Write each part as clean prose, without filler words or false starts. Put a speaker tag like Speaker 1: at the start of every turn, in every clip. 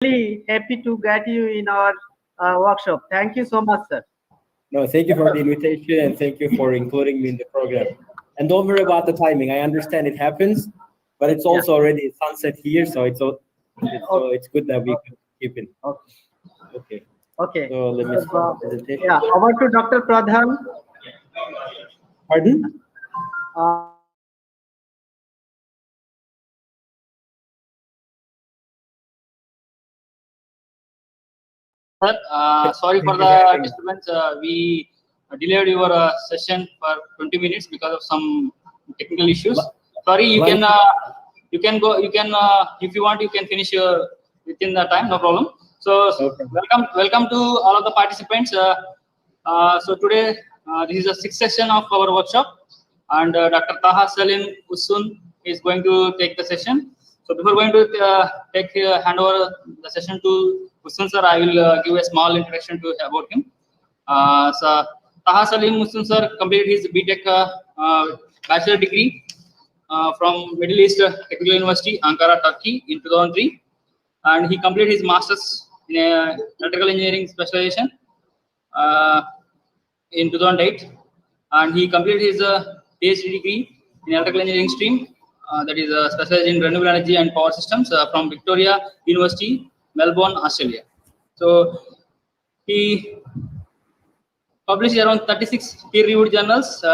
Speaker 1: really happy to get you in our workshop. Thank you so much, sir.
Speaker 2: No, thank you for the invitation and thank you for including me in the program. And don't worry about the timing. I understand it happens, but it's also already sunset here, so it's good that we could keep it. Okay.
Speaker 1: Okay.
Speaker 2: So let me start the presentation.
Speaker 1: Yeah, over to Dr. Pradhan.
Speaker 2: Pardon?
Speaker 3: Sir, sorry for the disturbance. We delayed your session for 20 minutes because of some technical issues. Sorry, you can go. You can, if you want, you can finish within the time. No problem. So welcome to all of the participants. So today this is the sixth session of our workshop, and Dr. Taha Salim Usun is going to take the session. So before going to hand over the session to Usun sir, I will give a small introduction about him. So Taha Salim Usun sir completed his BTech bachelor degree from Middle East Technical University, Ankara, Turkey in 2003, and he completed his master's in electrical engineering specialization in 2008, and he completed his PhD degree in electrical engineering stream. That is specialized in renewable energy and power systems from Victoria University, Melbourne, Australia. So he published around 36 peer-reviewed journals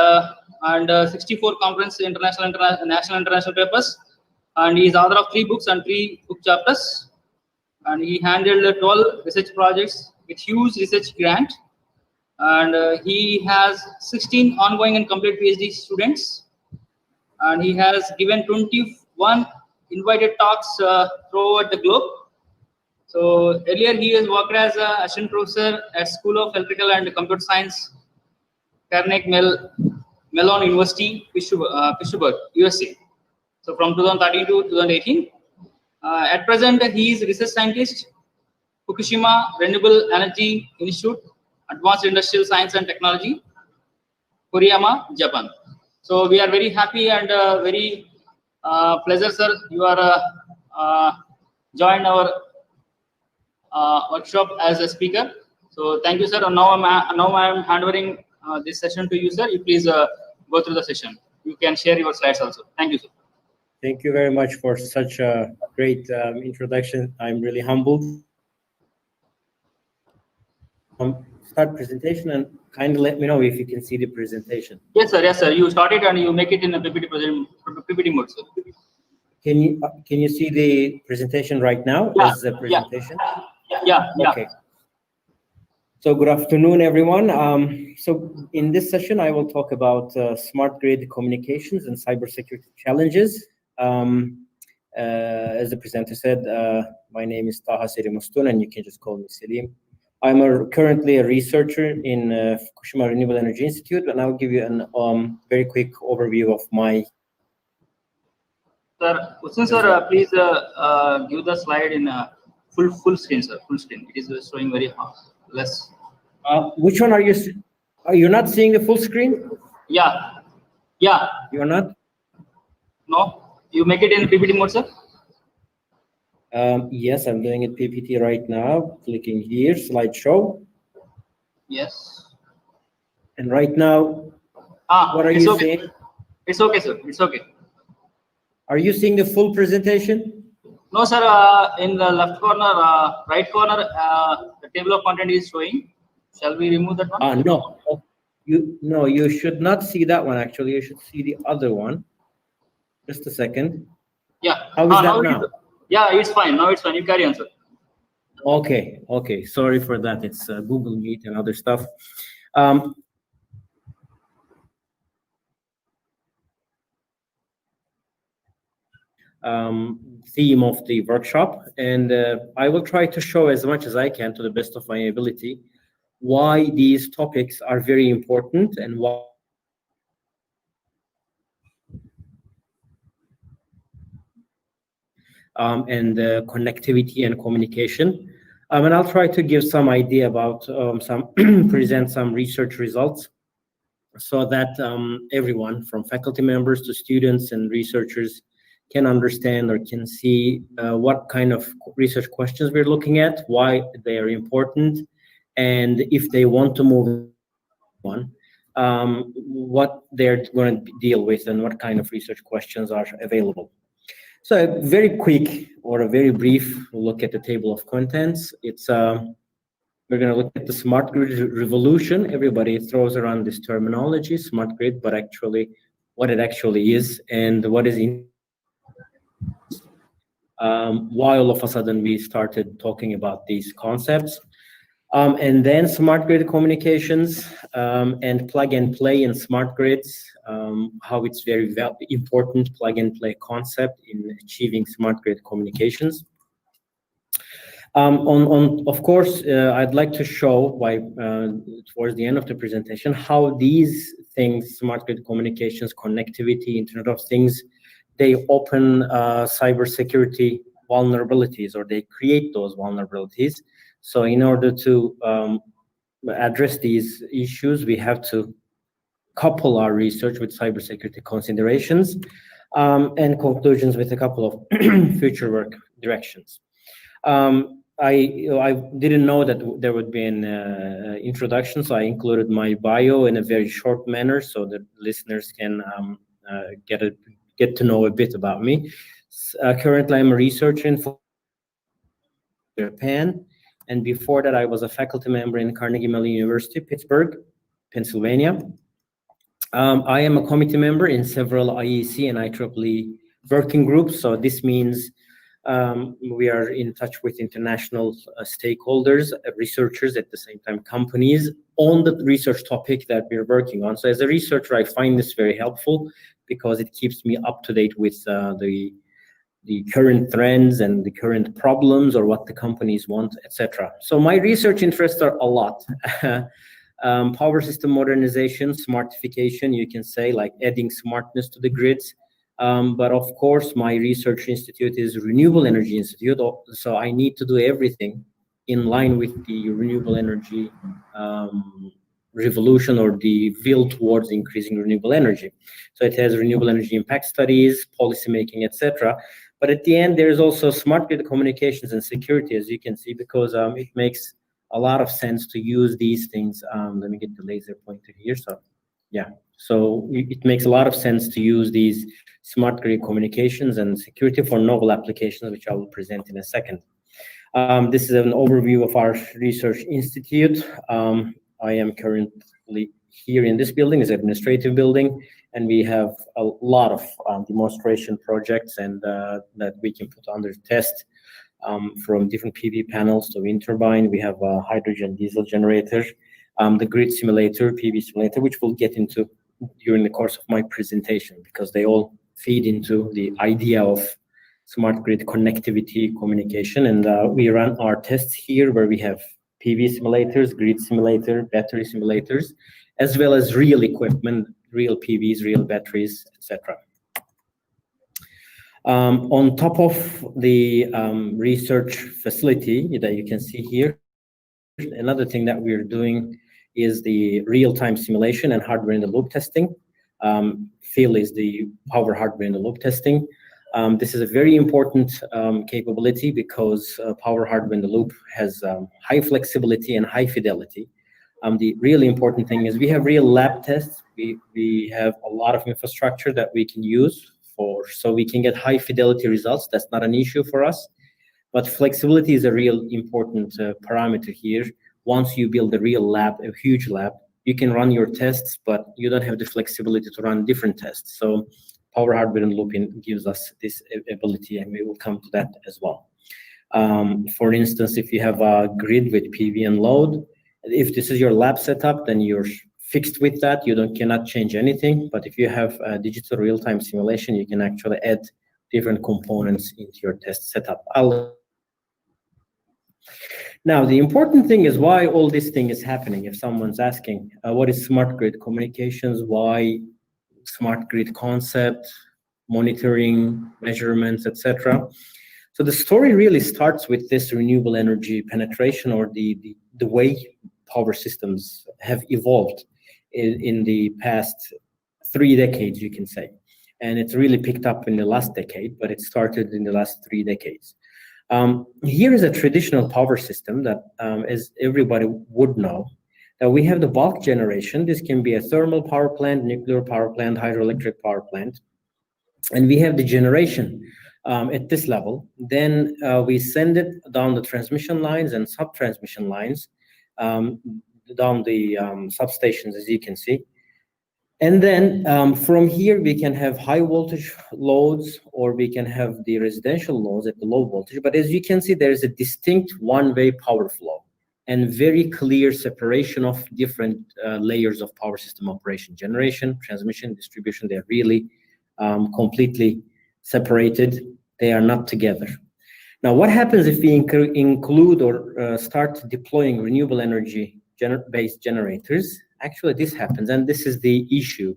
Speaker 3: and 64 conference national international papers, and he is author of 3 books and 3 book chapters, and he handled 12 research projects with huge research grant, and he has 16 ongoing and complete PhD students. And he has given 21 invited talks throughout the globe. So earlier he has worked as an assistant professor at School of Electrical and Computer Science, Carnegie Mellon University, Pittsburgh, USA. So from 2013 to 2018. At present, he is research scientist, Fukushima Renewable Energy Institute, Advanced Industrial Science and Technology, Fukushima, Japan. So we are very happy and very pleasure, sir. You are joined our workshop as a speaker. So thank you, sir. And now I'm handing this session to you, sir. You please go through the session. You can share your slides also. Thank you, sir.
Speaker 2: Thank you very much for such a great introduction. I'm really humbled. Start presentation and kindly let me know if you can see the presentation.
Speaker 3: Yes, sir. Yes, sir. You start it and you make it in a PPT mode, sir.
Speaker 2: Can you see the presentation right now?
Speaker 3: Yeah,
Speaker 2: as the presentation?
Speaker 3: Yeah.
Speaker 2: Okay. So good afternoon, everyone. So in this session, I will talk about smart grid communications and cybersecurity challenges. As the presenter said, my name is Taha Salim Usun, and you can just call me Salim. I'm currently a researcher in Fukushima Renewable Energy Institute, and I'll give you an very quick overview of my.
Speaker 3: Sir, Usun sir, please give the slide in full screen, sir. Full screen. It is showing very less.
Speaker 2: Which one are you? Are you not seeing the full screen?
Speaker 3: Yeah.
Speaker 2: You're not.
Speaker 3: No, you make it in PPT mode, sir.
Speaker 2: Yes, I'm doing it PPT right now. Clicking here, slideshow.
Speaker 3: Yes.
Speaker 2: And right now, what are you seeing?
Speaker 3: It's okay, sir. It's okay.
Speaker 2: Are you seeing the full presentation?
Speaker 3: No, sir. In the left corner, right corner, the table of content is showing. Shall we remove that one?
Speaker 2: No. You should not see that one. Actually, you should see the other one. Just a second.
Speaker 3: Yeah.
Speaker 2: How is that now?
Speaker 3: Yeah, it's fine. Now it's fine. You carry on, sir.
Speaker 2: Okay. Sorry for that. It's Google Meet and other stuff. Theme of the workshop, and I will try to show as much as I can to the best of my ability why these topics are very important and why and connectivity and communication. And I'll try to give some idea about present some research results so that everyone from faculty members to students and researchers can understand or can see what kind of research questions we're looking at, why they are important, and if they want to move on, what they're going to deal with and what kind of research questions are available. So a very quick or a very brief look at the table of contents. It's we're going to look at the Smartgrid Revolution. Everybody throws around this terminology, smart grid, but actually what it actually is and what is in. Why all of a sudden we started talking about these concepts. And then smart grid communications and plug and play in smart grids, how it's very important plug and play concept in achieving smart grid communications. Of course, I'd like to show why towards the end of the presentation how these things, smart grid communications, connectivity, Internet of Things, they open cybersecurity vulnerabilities, or they create those vulnerabilities. So in order to address these issues, we have to couple our research with cybersecurity considerations and conclusions with a couple of future work directions. I didn't know that there would be an introduction, so I included my bio in a very short manner so that listeners can get to know a bit about me. Currently, I'm a researcher in Japan, and before that, I was a faculty member in Carnegie Mellon University, Pittsburgh, Pennsylvania. I am a committee member in several IEC and IEEE working groups, so this means we are in touch with international stakeholders, researchers, at the same time companies, on the research topic that we're working on. So as a researcher, I find this very helpful because it keeps me up to date with the current trends and the current problems or what the companies want, etc. So my research interests are a lot. Power system modernization, smartification, you can say, like adding smartness to the grids. But of course, my research institute is Renewable Energy Institute, so I need to do everything in line with the renewable energy revolution, or the will towards increasing renewable energy. So it has renewable energy impact studies, policymaking, etc. But at the end, there is also smart grid communications and security, as you can see, because it makes a lot of sense to use these things. Let me get the laser pointer here. So yeah, so it makes a lot of sense to use these smart grid communications and security for novel applications, which I will present in a second. This is an overview of our research institute. I am currently here in this building, is administrative building, and we have a lot of demonstration projects and that we can put under test, from different PV panels to wind turbine. We have a hydrogen diesel generator, the grid simulator, PV simulator, which we'll get into during the course of my presentation, because they all feed into the idea of smart grid connectivity communication. And we run our tests here where we have PV simulators, grid simulator, battery simulators, as well as real equipment, real PVs, real batteries, etc. On top of the research facility that you can see here, another thing that we're doing is the real-time simulation and hardware-in-the-loop testing. FIL is the power hardware-in-the-loop testing. This is a very important capability because power hardware-in-the-loop has high flexibility and high fidelity. The really important thing is we have real lab tests. We have a lot of infrastructure that we can use so we can get high fidelity results. That's not an issue for us. But flexibility is a real important parameter here. Once you build a real lab, a huge lab, you can run your tests, but you don't have the flexibility to run different tests. So power hardware and looping gives us this ability, and we will come to that as well. For instance, if you have a grid with PV and load, if this is your lab setup, then you're fixed with that. You cannot change anything. But if you have a digital real-time simulation, you can actually add different components into your test setup. Now, the important thing is why all this thing is happening. If someone's asking, what is smart grid communications? Why smart grid concept, monitoring, measurements, etc. So the story really starts with this renewable energy penetration, or the way power systems have evolved in the past 3 decades, you can say. and it's really picked up in the last decade, but it started in the last 3 decades. Here is a traditional power system that, as everybody would know, that we have the bulk generation. This can be a thermal power plant, nuclear power plant, hydroelectric power plant, and we have the generation at this level. Then we send it down the transmission lines and sub-transmission lines, down the substations, as you can see. And then from here, we can have high voltage loads, or we can have the residential loads at the low voltage. But as you can see, there is a distinct one-way power flow and very clear separation of different layers of power system operation: generation, transmission, distribution. They're really completely separated. They are not together. Now, what happens if we include or start deploying renewable energy based generators? Actually, this happens, and this is the issue.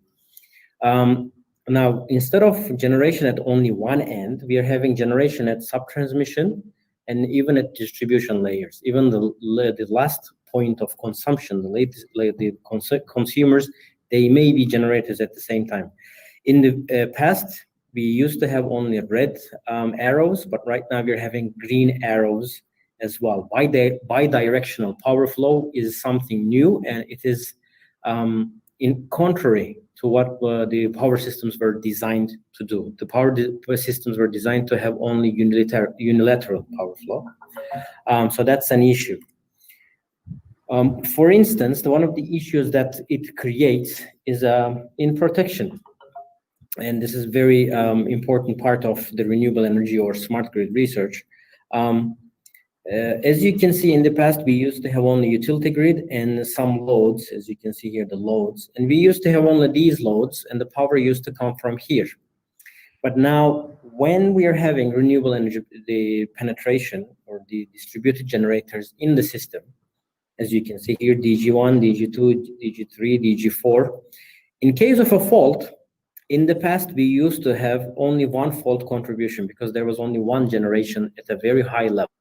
Speaker 2: Now, instead of generation at only one end, we are having generation at sub-transmission and even at distribution layers. Even the last point of consumption, the consumers, they may be generators at the same time. In the past, we used to have only red arrows, but right now we're having green arrows as well. Bidirectional power flow is something new, and it is in contrary to what the power systems were designed to do. The power systems were designed to have only unilateral power flow. So that's an issue. For instance, one of the issues that it creates is in protection. And this is very important part of the renewable energy or smart grid research. As you can see, in the past, we used to have only utility grid and some loads, as you can see here, the loads. And we used to have only these loads, and the power used to come from here. But now, when we are having renewable energy, the penetration or the distributed generators in the system, as you can see here, DG1, DG2, DG3, DG4, in case of a fault, in the past, we used to have only one fault contribution because there was only one generation at a very high level,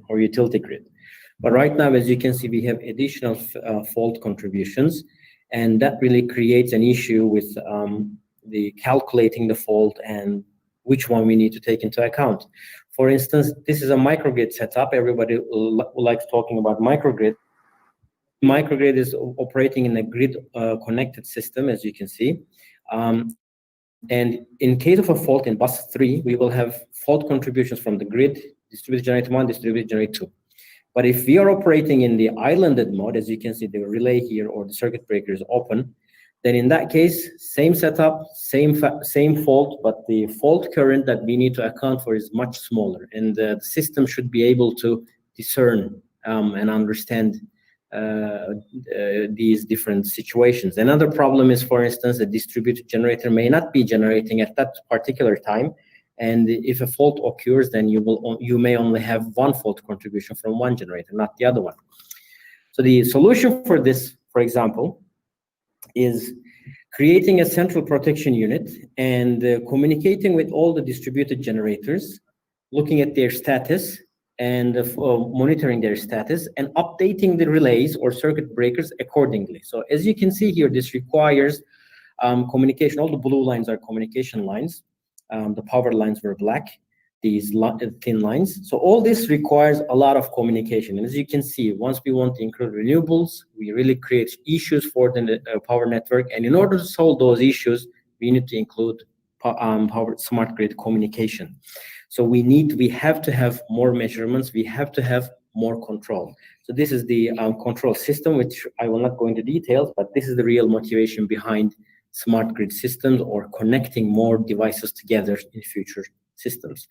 Speaker 2: or utility grid. But right now, as you can see, we have additional fault contributions, and that really creates an issue with the calculating the fault and which one we need to take into account. For instance, this is a microgrid setup. Everybody likes talking about microgrid. Microgrid is operating in a grid connected system, as you can see. And in case of a fault in bus 3, we will have fault contributions from the grid, distributed generator 1, distributed generator 2. But if we are operating in the islanded mode, as you can see, the relay here or the circuit breaker is open, then in that case, same setup, same fault, but the fault current that we need to account for is much smaller. And the system should be able to discern and understand these different situations. Another problem is, for instance, a distributed generator may not be generating at that particular time, and if a fault occurs, then you may only have one fault contribution from one generator, not the other one. So the solution for this, for example, is creating a central protection unit and communicating with all the distributed generators, looking at their status and monitoring their status and updating the relays or circuit breakers accordingly. So as you can see here, this requires communication. All the blue lines are communication lines. The power lines were black, these thin lines. So all this requires a lot of communication. And as you can see, once we want to include renewables, we really create issues for the power network. And in order to solve those issues, we need to include power smart grid communication. So we have to have more measurements. We have to have more control. So this is the control system, which I will not go into details, but this is the real motivation behind smart grid systems, or connecting more devices together in future systems.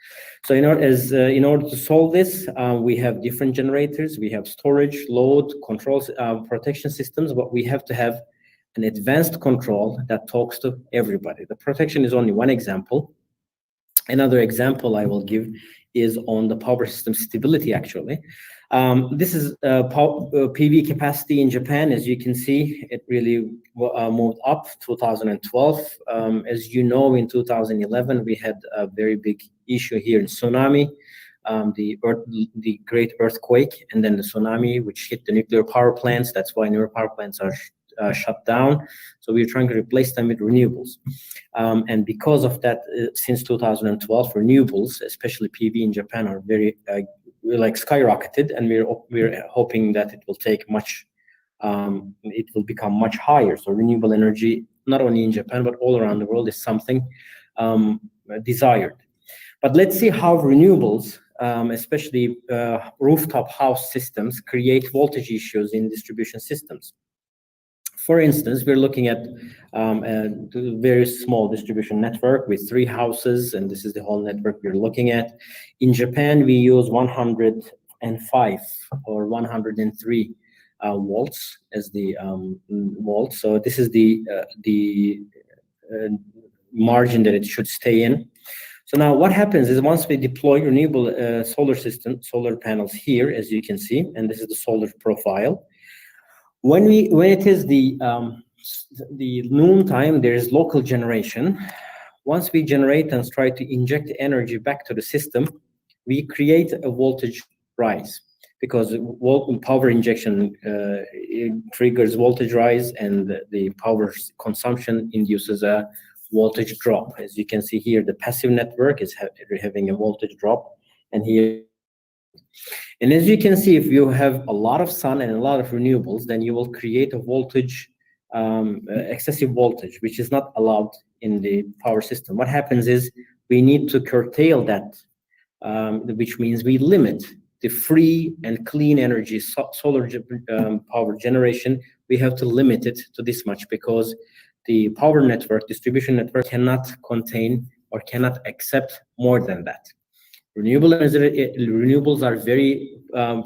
Speaker 2: So in order to solve this, we have different generators. We have storage, load, controls, protection systems, but we have to have an advanced control that talks to everybody. The protection is only one example. Another example I will give is on the power system stability, actually. This is PV capacity in Japan. As you can see, it really moved up 2012. As you know, in 2011, we had a very big issue here in tsunami, the great earthquake, and then the tsunami, which hit the nuclear power plants. That's why nuclear power plants are shut down. So we're trying to replace them with renewables. And because of that, since 2012, renewables, especially PV in Japan, are very like skyrocketed, and we're hoping that it will take much. It will become much higher. So renewable energy, not only in Japan but all around the world, is something desired. But let's see how renewables, especially rooftop house systems, create voltage issues in distribution systems. For instance, we're looking at a very small distribution network with 3 houses, and this is the whole network we're looking at. In Japan, we use 105 or 103 volts as the volts. So this is the margin that it should stay in. So now what happens is, once we deploy renewable solar panels here, as you can see, and this is the solar profile. When it is the noon time, there is local generation. Once we generate and try to inject energy back to the system, we create a voltage rise, because power injection triggers voltage rise, and the power consumption induces a voltage drop. As you can see here, the passive network is having a voltage drop, and here. And as you can see, if you have a lot of sun and a lot of renewables, then you will create a voltage, excessive voltage, which is not allowed in the power system. What happens is we need to curtail that, which means we limit the free and clean energy solar power generation. We have to limit it to this much, because the power network, distribution network, cannot contain or cannot accept more than that. Renewables are very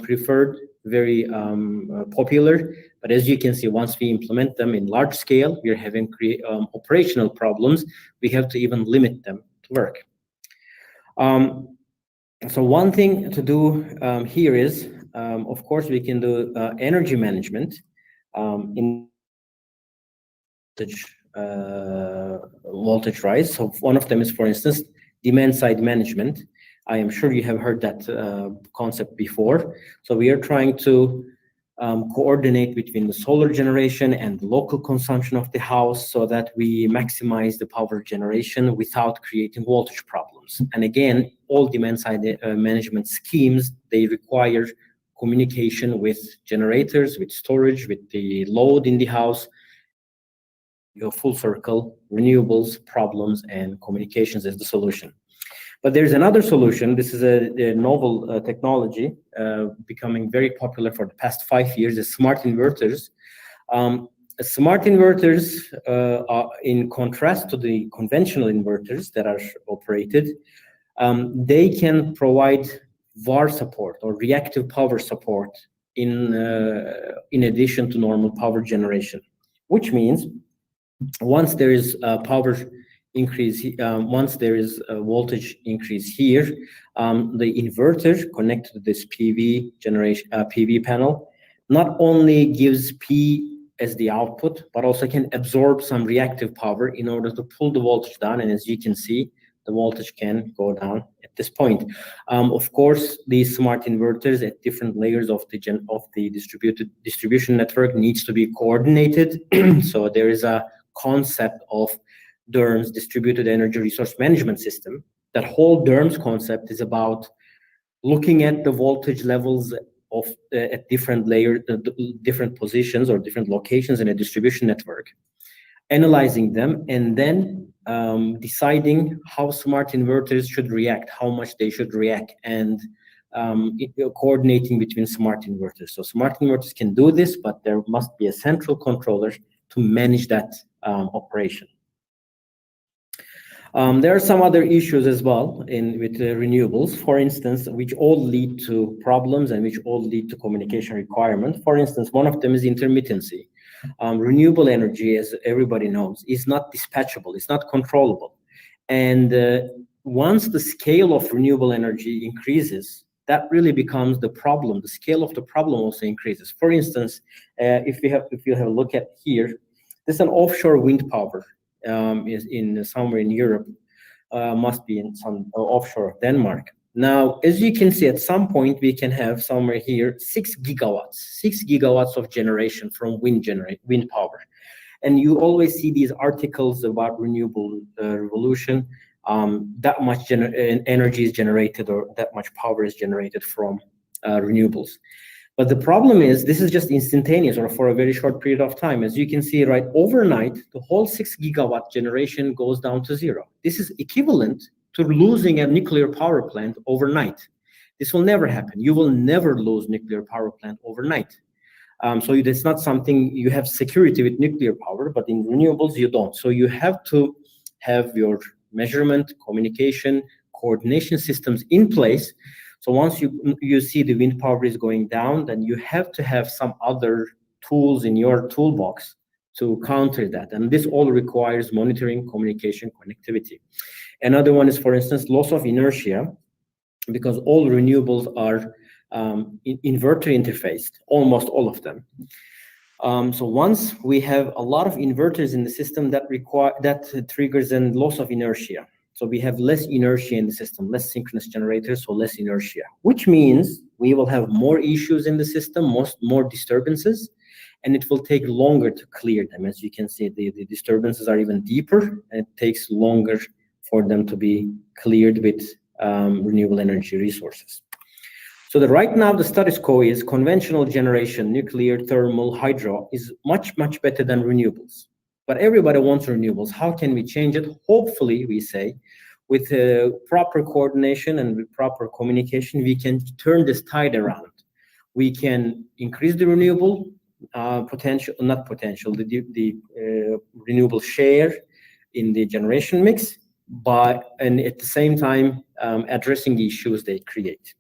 Speaker 2: preferred, very popular, but as you can see, once we implement them in large scale, we are having operational problems. We have to even limit them to work. So one thing to do here is, of course, we can do energy management in voltage rise. So one of them is, for instance, demand side management. I am sure you have heard that concept before. So we are trying to coordinate between the solar generation and the local consumption of the house, so that we maximize the power generation without creating voltage problems. And again, all demand side management schemes, they require communication with generators, with storage, with the load in the house. Your full circle, renewables, problems, and communications is the solution. But there's another solution. This is a novel technology becoming very popular for the past 5 years, is smart inverters. Smart inverters, are, in contrast to the conventional inverters that are operated, they can provide VAR support, or reactive power support, in addition to normal power generation, which means once there is power increase, once there is a voltage increase here, the inverter connected to this PV generation, PV panel, not only gives P as the output, but also can absorb some reactive power in order to pull the voltage down. And as you can see, the voltage can go down at this point. Of course, these smart inverters at different layers of the distribution network needs to be coordinated. So there is a concept of DERMS, Distributed Energy Resource Management System. That whole DERMS concept is about looking at the voltage levels of at different layers, different positions or different locations in a distribution network, analyzing them, and then deciding how smart inverters should react, how much they should react, and coordinating between smart inverters. So smart inverters can do this, but there must be a central controller to manage that operation. There are some other issues as well with renewables, for instance, which all lead to problems and which all lead to communication requirements. For instance, one of them is intermittency. Renewable energy, as everybody knows, is not dispatchable, it's not controllable. And once the scale of renewable energy increases, that really becomes the problem. The scale of the problem also increases. For instance, if you have a look at here, this is an offshore wind power. Is in somewhere in Europe, must be in some offshore of Denmark. Now, as you can see, at some point we can have somewhere here 6 gigawatts of generation from wind power. And you always see these articles about renewable revolution. That much energy is generated, or that much power is generated from renewables. But the problem is, this is just instantaneous, or for a very short period of time. As you can see, right, overnight, the whole 6 gigawatt generation goes down to zero. This is equivalent to losing a nuclear power plant overnight. This will never happen. You will never lose nuclear power plant overnight. So it's not something, you have security with nuclear power, but in renewables you don't. So you have to have your measurement, communication, coordination systems in place. So once you see the wind power is going down, then you have to have some other tools in your toolbox to counter that. And this all requires monitoring, communication, connectivity. Another one is, for instance, loss of inertia, because all renewables are inverter interfaced, almost all of them. So once we have a lot of inverters in the system, that triggers a loss of inertia. So we have less inertia in the system, less synchronous generators, so less inertia, which means we will have more issues in the system, more disturbances, and it will take longer to clear them. As you can see, the disturbances are even deeper, and it takes longer for them to be cleared with renewable energy resources. So right now, the status quo is conventional generation, nuclear, thermal, hydro is much, much better than renewables. But everybody wants renewables. How can we change it? Hopefully, we say, with proper coordination and with proper communication, we can turn this tide around. We can increase the renewable the renewable share in the generation mix, and at the same time, addressing the issues they create.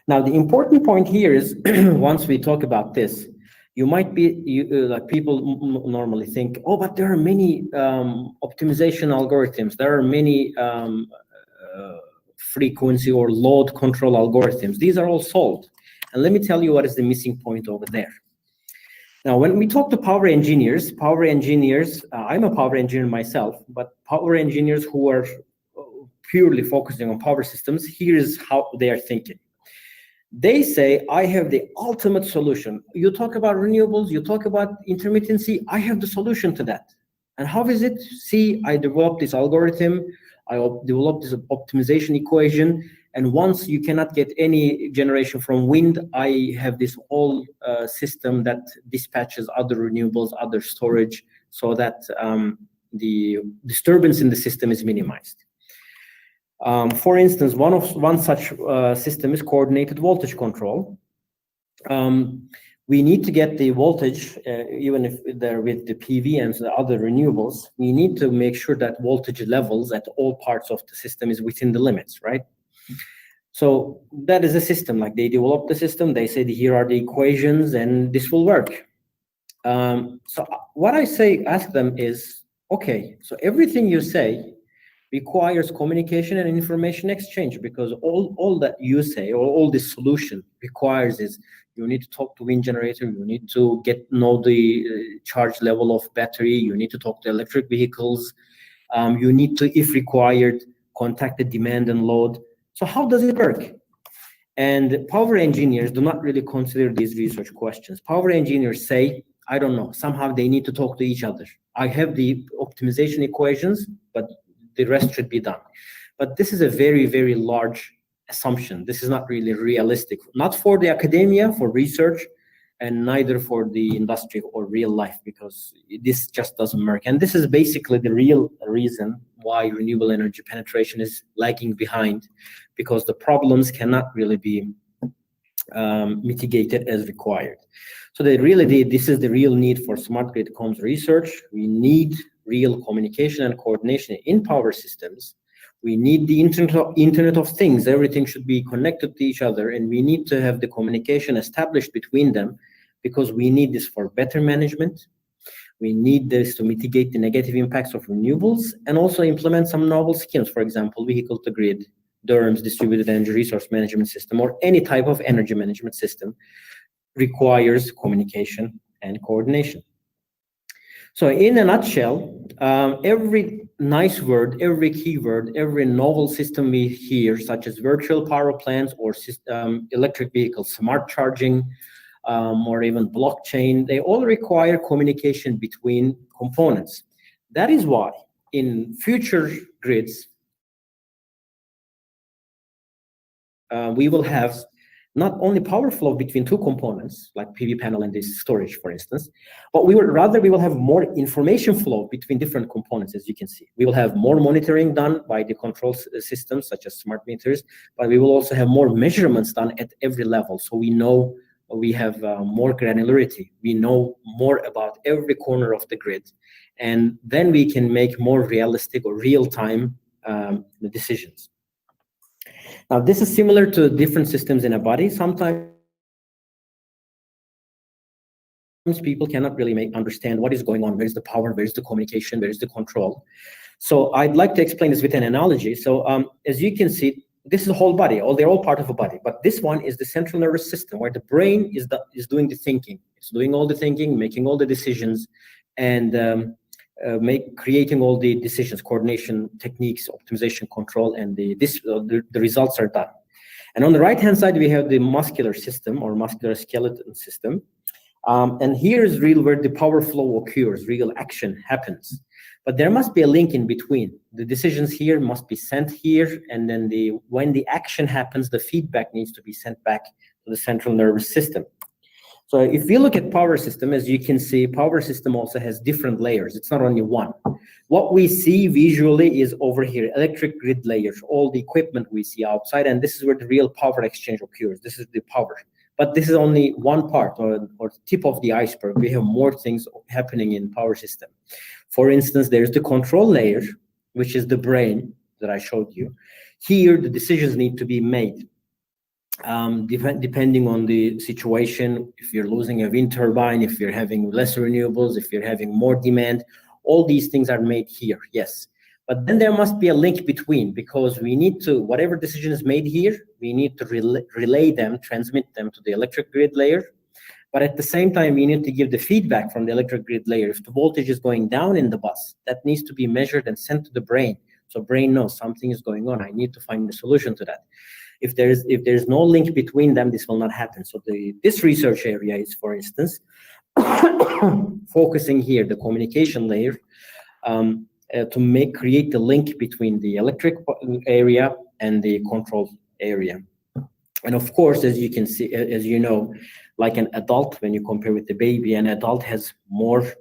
Speaker 2: Now, the important point here is, once we talk about this, you might be, like people normally think, oh, but there are many optimization algorithms. There are many frequency or load control algorithms. These are all solved. And let me tell you what is the missing point over there. Now, when we talk to power engineers, I'm a power engineer myself, but power engineers who are purely focusing on power systems, here is how they are thinking. They say, I have the ultimate solution. You talk about renewables, you talk about intermittency, I have the solution to that. And how is it? See, I developed this algorithm, I developed this optimization equation, and once you cannot get any generation from wind, I have this whole system that dispatches other renewables, other storage, so that the disturbance in the system is minimized. For instance, one such system is coordinated voltage control. We need to get the voltage, even if they're with the PV and the other renewables, we need to make sure that voltage levels at all parts of the system is within the limits, right? So that is a system, like they develop the system, they say here are the equations and this will work. So what I ask them is, okay, so everything you say requires communication and information exchange, because all that you say, or all this solution requires is you need to talk to wind generator, you need to know the charge level of battery, you need to talk to electric vehicles, you need to, if required, contact the demand and load. So how does it work? And power engineers do not really consider these research questions. Power engineers say, I don't know, somehow they need to talk to each other. I have the optimization equations, but the rest should be done. But this is a very, very large assumption. This is not really realistic, not for the academia, for research, and neither for the industry or real life, because this just doesn't work. And this is basically the real reason why renewable energy penetration is lagging behind, because the problems cannot really be mitigated as required. So this is the real need for Smartgrid Comms research. We need real communication and coordination in power systems. We need the Internet of Things. Everything should be connected to each other, and we need to have the communication established between them, because we need this for better management. We need this to mitigate the negative impacts of renewables and also implement some novel schemes. For example, vehicle to grid, DERMS, distributed energy resource management system, or any type of energy management system requires communication and coordination. So in a nutshell, every nice word, every keyword, every novel system we hear, such as virtual power plants or electric vehicles, smart charging, or even blockchain, they all require communication between components. That is why in future grids, we will have not only power flow between two components, like PV panel and this storage, for instance, but we will have more information flow between different components, as you can see. We will have more monitoring done by the control systems, such as smart meters, but we will also have more measurements done at every level. So we know we have more granularity. We know more about every corner of the grid, and then we can make more realistic or real-time decisions. Now, this is similar to different systems in a body. Sometimes people cannot really understand what is going on. Where's the power? Where's the communication? Where's the control? So I'd like to explain this with an analogy. So as you can see, this is a whole body. They're all part of a body. But this one is the central nervous system, where the brain is doing the thinking. It's doing all the thinking, making all the decisions, and creating all the decisions, coordination techniques, optimization, control, and the results are done. And on the right-hand side, we have the muscular system or muscular skeleton system. And here is real where the power flow occurs, real action happens. But there must be a link in between. The decisions here must be sent here, and then when the action happens, the feedback needs to be sent back to the central nervous system. So if we look at power system, as you can see, power system also has different layers. It's not only one. What we see visually is over here, electric grid layers, all the equipment we see outside, and this is where the real power exchange occurs. This is the power. But this is only one part or tip of the iceberg. We have more things happening in power system. For instance, there's the control layer, which is the brain that I showed you. Here, the decisions need to be made. Depending on the situation, if you're losing a wind turbine, if you're having less renewables, if you're having more demand, all these things are made here, yes. But then there must be a link between, because we need to, whatever decision is made here, we need to relay them, transmit them to the electric grid layer. But at the same time, we need to give the feedback from the electric grid layer. If the voltage is going down in the bus, that needs to be measured and sent to the brain. So brain knows something is going on. I need to find the solution to that. If there's no link between them, this will not happen. So this research area is, for instance, focusing here, the communication layer, to create the link between the electric area and the control area. And of course, as you can see, as you know, like an adult, when you compare with the baby, an adult has more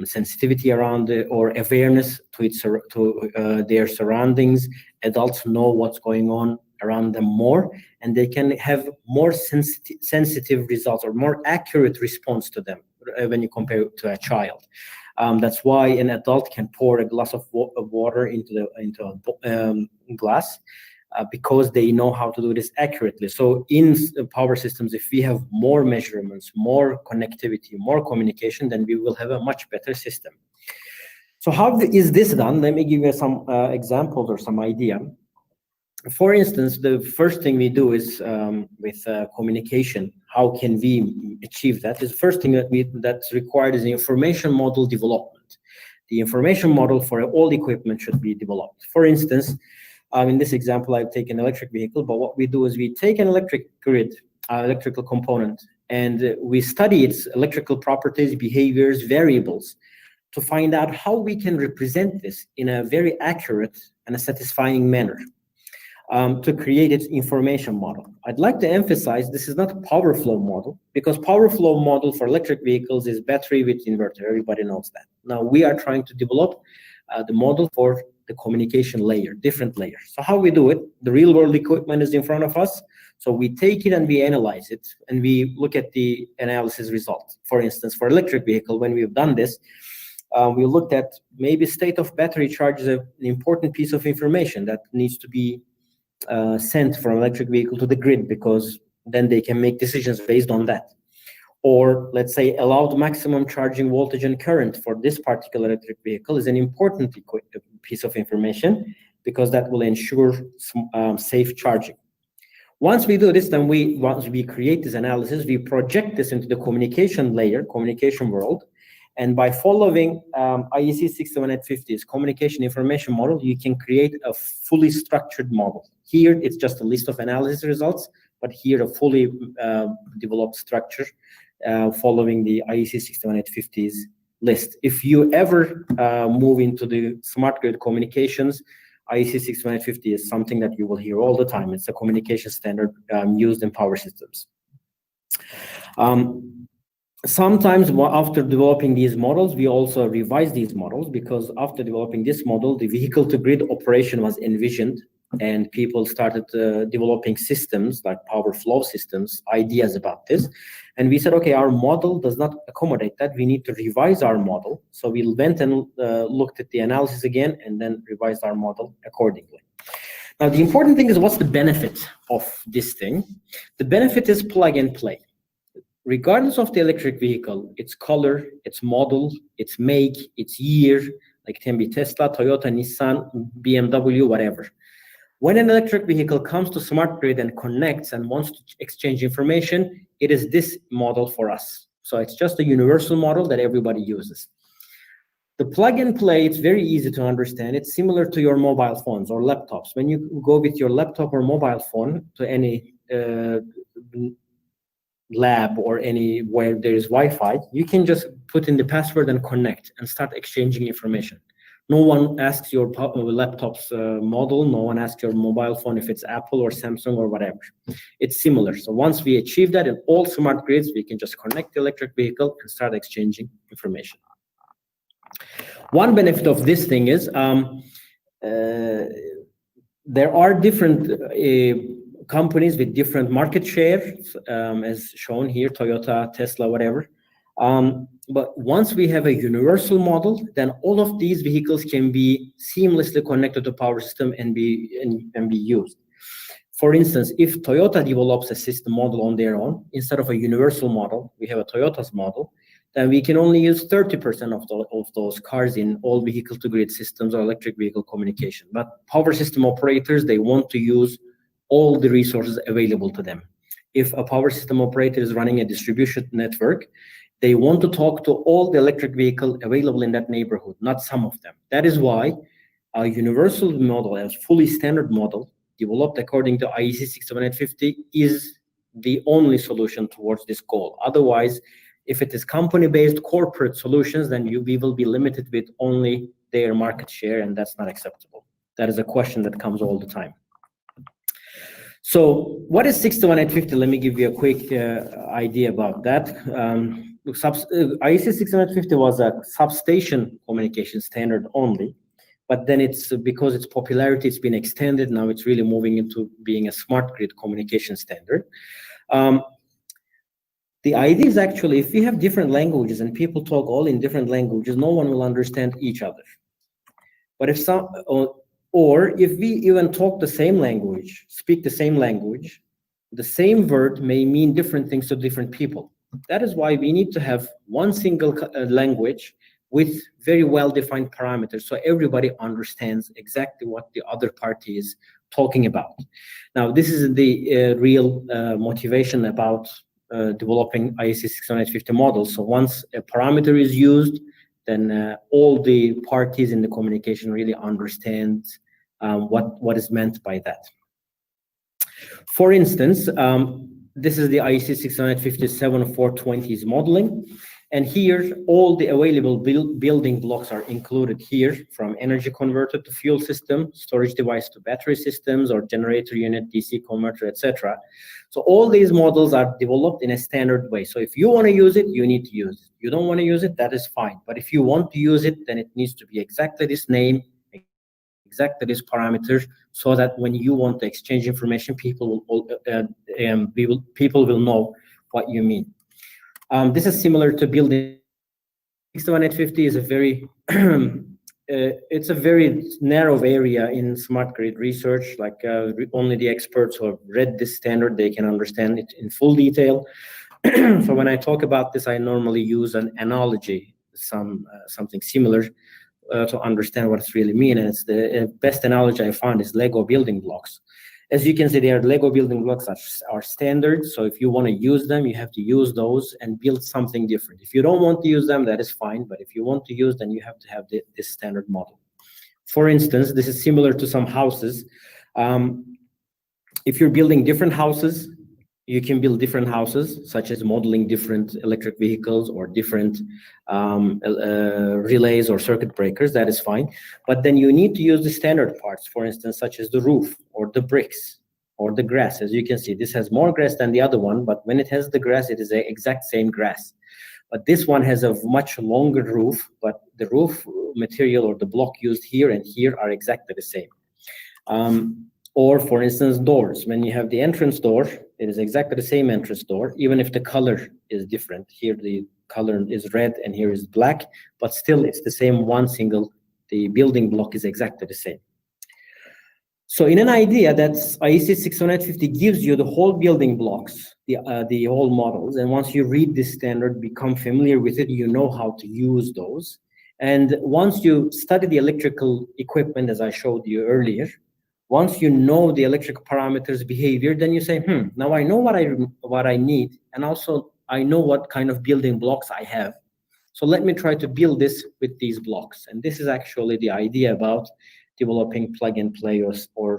Speaker 2: sensitivity around or awareness to their surroundings. Adults know what's going on around them more, and they can have more sensitive results or more accurate response to them when you compare it to a child. That's why an adult can pour a glass of water into a glass, because they know how to do this accurately. So in power systems, if we have more measurements, more connectivity, more communication, then we will have a much better system. So how is this done? Let me give you some examples or some idea. For instance, the first thing we do is with communication. How can we achieve that? The first thing that's required is the information model development. The information model for all equipment should be developed. For instance, in this example, I've taken an electric vehicle, but what we do is we take an electric grid, electrical component, and we study its electrical properties, behaviors, variables, to find out how we can represent this in a very accurate and a satisfying manner. To create its information model. I'd like to emphasize this is not a power flow model, because power flow model for electric vehicles is battery with inverter. Everybody knows that. Now we are trying to develop the model for the communication layer, different layers. So how we do it, the real world equipment is in front of us. So we take it and we analyze it, and we look at the analysis results. For instance, for electric vehicle, when we've done this, we looked at maybe state of battery charge is an important piece of information that needs to be sent from electric vehicle to the grid, because then they can make decisions based on that. Or let's say allowed maximum charging voltage and current for this particular electric vehicle is an important piece of information, because that will ensure safe charging. Once we do this, then once we create this analysis, we project this into the communication layer, communication world, And by following IEC 67850's communication information model, you can create a fully structured model. Here, it's just a list of analysis results, but here a fully developed structure following the IEC 67850's list. If you ever move into the smart grid communications, IEC 67850 is something that you will hear all the time. It's a communication standard used in power systems. Sometimes after developing these models, we also revise these models, because after developing this model, the vehicle-to-grid operation was envisioned, and people started developing systems like power flow systems, ideas about this. And we said, okay, our model does not accommodate that. We need to revise our model. So we went and looked at the analysis again, and then revised our model accordingly. Now, the important thing is, what's the benefit of this thing? The benefit is plug and play. Regardless of the electric vehicle, its color, its model, its make, its year, like it can be Tesla, Toyota, Nissan, BMW, whatever. When an electric vehicle comes to smart grid and connects and wants to exchange information, it is this model for us. So it's just a universal model that everybody uses. The plug and play, it's very easy to understand. It's similar to your mobile phones or laptops. When you go with your laptop or mobile phone to any lab or anywhere there is Wi-Fi, you can just put in the password and connect and start exchanging information. No one asks your laptop's model. No one asks your mobile phone if it's Apple or Samsung or whatever. It's similar. So once we achieve that in all smart grids, we can just connect the electric vehicle and start exchanging information. One benefit of this thing is there are different companies with different market shares, as shown here, Toyota, Tesla, whatever. But once we have a universal model, then all of these vehicles can be seamlessly connected to power system and be used. For instance, if Toyota develops a system model on their own, instead of a universal model, we have a Toyota's model, then we can only use 30% of those cars in all vehicle-to-grid systems or electric vehicle communication. But power system operators, they want to use all the resources available to them. If a power system operator is running a distribution network, they want to talk to all the electric vehicle available in that neighborhood, not some of them. That is why a universal model, a fully standard model, developed according to IEC 67850 is the only solution towards this goal. Otherwise, if it is company-based corporate solutions, then we will be limited with only their market share, and that's not acceptable. That is a question that comes all the time. So what is 67850? Let me give you a quick idea about that. IEC 67850 was a substation communication standard only, but then it's because its popularity, it's been extended. Now it's really moving into being a smart grid communication standard. The idea is actually, if we have different languages and people talk all in different languages, no one will understand each other. But if if we even talk the same language, speak the same language, the same word may mean different things to different people. That is why we need to have one single language with very well-defined parameters, so everybody understands exactly what the other party is talking about. Now, this is the real motivation about developing IEC 67850 models. So once a parameter is used, then all the parties in the communication really understand what is meant by that. For instance, this is the IEC 657-420's modeling. And here, all the available building blocks are included here, from energy converter to fuel system, storage device to battery systems, or generator unit, DC converter, etc. So all these models are developed in a standard way. So if you want to use it, you need to use it. You don't want to use it, that is fine. But if you want to use it, then it needs to be exactly this name, exactly this parameter, so that when you want to exchange information, people will know what you mean. This is similar to building. 67850 is a very it's a very narrow area in smart grid research. Like only the experts who have read this standard, they can understand it in full detail. So when I talk about this, I normally use an analogy, something similar to understand what it's really mean. And it's the best analogy I found is Lego building blocks. As you can see, their Lego building blocks are standard. So if you want to use them, you have to use those and build something different. If you don't want to use them, that is fine. But if you want to use them, you have to have this standard model. For instance, this is similar to some houses. If you're building different houses, you can build different houses, such as modeling different electric vehicles or different relays or circuit breakers. That is fine. But then you need to use the standard parts, for instance, such as the roof or the bricks or the grass. As you can see, this has more grass than the other one, but when it has the grass, it is the exact same grass. But this one has a much longer roof, but the roof material or the block used here and here are exactly the same. Or for instance, doors. When you have the entrance door, it is exactly the same entrance door, even if the color is different. Here the color is red and here is black, but still it's the same the building block is exactly the same. So in an idea, that AIST 61850 gives you the whole building blocks, the whole models, and once you read this standard, become familiar with it, you know how to use those. And once you study the electrical equipment, as I showed you earlier, once you know the electric parameters behavior, then you say, now I know what I need, and also I know what kind of building blocks I have. So let me try to build this with these blocks. And this is actually the idea about developing plug and play or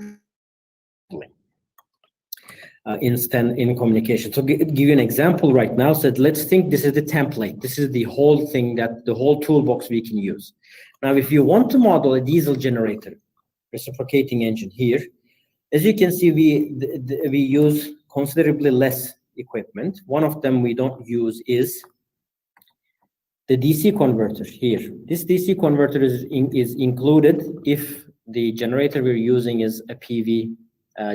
Speaker 2: in communication. So give you an example right now. So let's think this is the template. This is the whole thing, the whole toolbox we can use. Now, if you want to model a diesel generator, reciprocating engine here, as you can see, we use considerably less equipment. One of them we don't use is the DC converter here. This DC converter is included if the generator we're using is a PV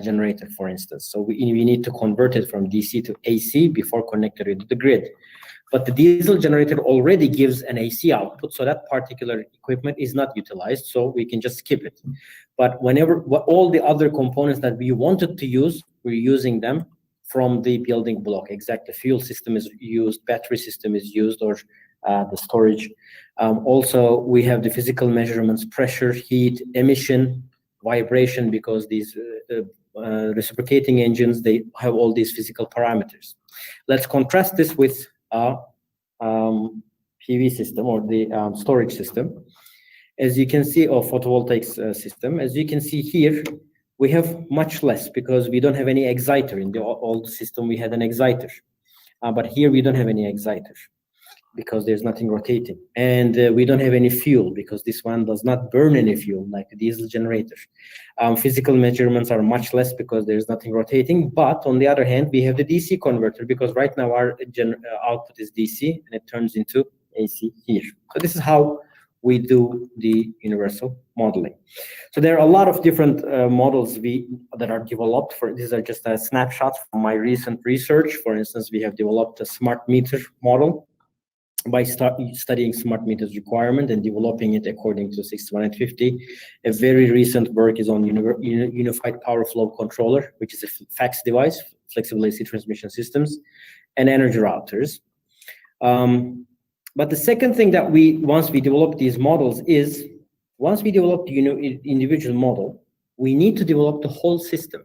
Speaker 2: generator, for instance. So we need to convert it from DC to AC before connecting it to the grid. But the diesel generator already gives an AC output, so that particular equipment is not utilized, so we can just skip it. But all the other components that we wanted to use, we're using them from the building block. Exactly, fuel system is used, battery system is used, or the storage. Also, we have the physical measurements, pressure, heat, emission, vibration, because these reciprocating engines, they have all these physical parameters. Let's contrast this with a PV system or the storage system. As you can see, or photovoltaics system, as you can see here, we have much less because we don't have any exciter. In the old system, we had an exciter. But here we don't have any exciter because there's nothing rotating. And we don't have any fuel because this one does not burn any fuel like the diesel generator. Physical measurements are much less because there's nothing rotating. But on the other hand, we have the DC converter because right now our output is DC and it turns into AC here. So this is how we do the universal modeling. So there are a lot of different models that are developed. These are just snapshots from my recent research. For instance, we have developed a smart meter model by studying smart meters requirement and developing it according to 61850. A very recent work is on unified power flow controller, which is a fax device, flexible AC transmission systems, and energy routers. But the second thing that once we develop these models is, once we develop the individual model, we need to develop the whole system,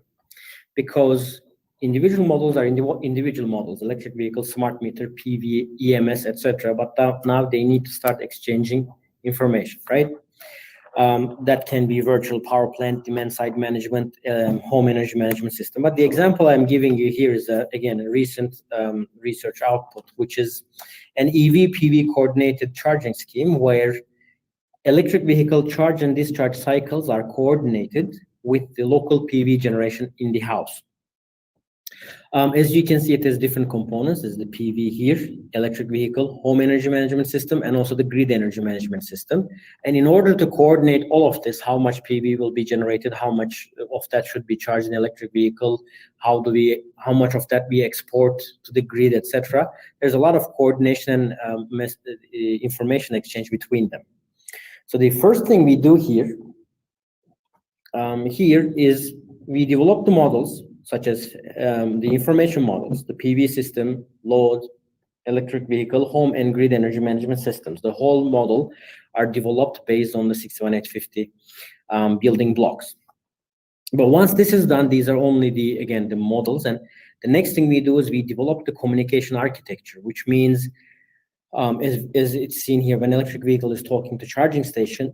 Speaker 2: because individual models are individual models, electric vehicles, smart meter, PV, EMS, etc. But now they need to start exchanging information, right? That can be virtual power plant, demand side management, home energy management system. But the example I'm giving you here is, again, a recent research output, which is an EV PV coordinated charging scheme where electric vehicle charge and discharge cycles are coordinated with the local PV generation in the house. As you can see, it has different components. There's the PV here, electric vehicle, home energy management system, and also the grid energy management system. And in order to coordinate all of this, how much PV will be generated, how much of that should be charged in electric vehicle, how much of that we export to the grid, etc. There's a lot of coordination and information exchange between them. So the first thing we do here is we develop the models, such as the information models, the PV system, load, electric vehicle, home and grid energy management systems. The whole model are developed based on the 61850 building blocks. But once this is done, these are only the models. And the next thing we do is we develop the communication architecture, which means, as it's seen here, when electric vehicle is talking to charging station,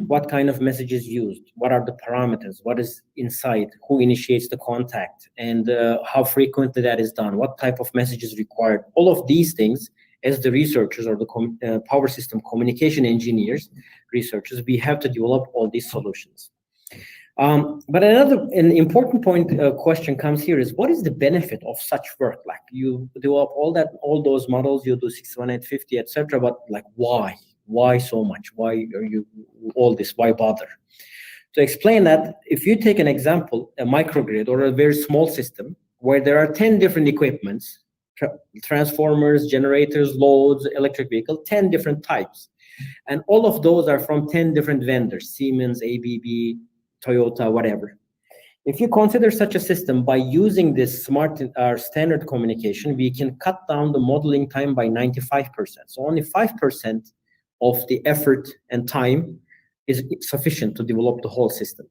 Speaker 2: what kind of message is used, what are the parameters, what is inside, who initiates the contact, and how frequently that is done, what type of message is required. All of these things, as the researchers or the power system communication engineers, researchers, we have to develop all these solutions. But an important question comes here is, what is the benefit of such work? Like, you develop all those models, you do 61850, etc. But like, why so much? Why are you all this? Why bother? To explain that, if you take an example, a microgrid or a very small system where there are 10 different equipments, transformers, generators, loads, electric vehicle, 10 different types, and all of those are from 10 different vendors, Siemens, ABB, Toyota, whatever. If you consider such a system, by using this standard communication, we can cut down the modeling time by 95%. So only 5% of the effort and time is sufficient to develop the whole system.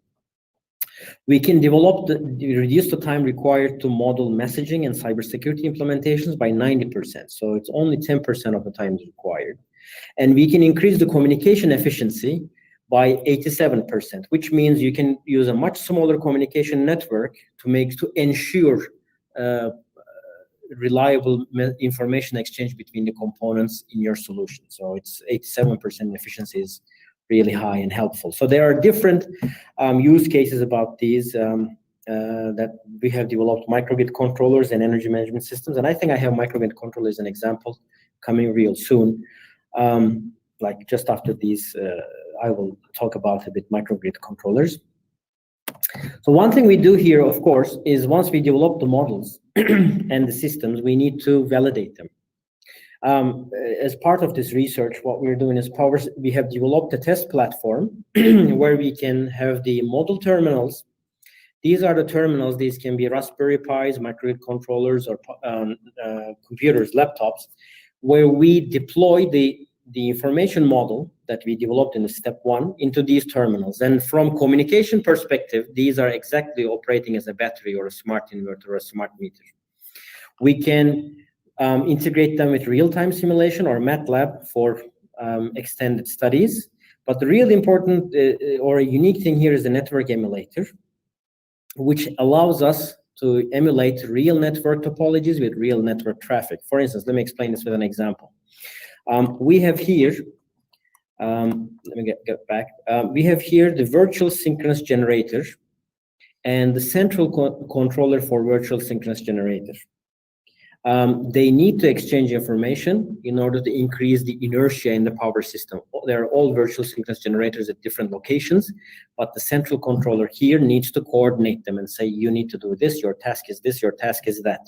Speaker 2: We can reduce the time required to model messaging and cybersecurity implementations by 90%. So it's only 10% of the time is required. And we can increase the communication efficiency by 87%, which means you can use a much smaller communication network to ensure reliable information exchange between the components in your solution. So it's 87% efficiency is really high and helpful. So there are different use cases about these that we have developed microgrid controllers and energy management systems. And I think I have microgrid controllers as an example coming real soon. Like just after these, I will talk about a bit microgrid controllers. So one thing we do here, of course, is once we develop the models and the systems, we need to validate them. As part of this research, what we're doing is we have developed a test platform where we can have the model terminals. These are the terminals. These can be Raspberry Pis, microgrid controllers, or computers, laptops, where we deploy the information model that we developed in the step 1 into these terminals. And from communication perspective, these are exactly operating as a battery or a smart inverter or a smart meter. We can integrate them with real-time simulation or MATLAB for extended studies. But the really important or a unique thing here is the network emulator, which allows us to emulate real network topologies with real network traffic. For instance, let me explain this with an example. We have here, let me get back. We have here the virtual synchronous generator and the central controller for virtual synchronous generator. They need to exchange information in order to increase the inertia in the power system. They're all virtual synchronous generators at different locations, but the central controller here needs to coordinate them and say, you need to do this, your task is this, your task is that.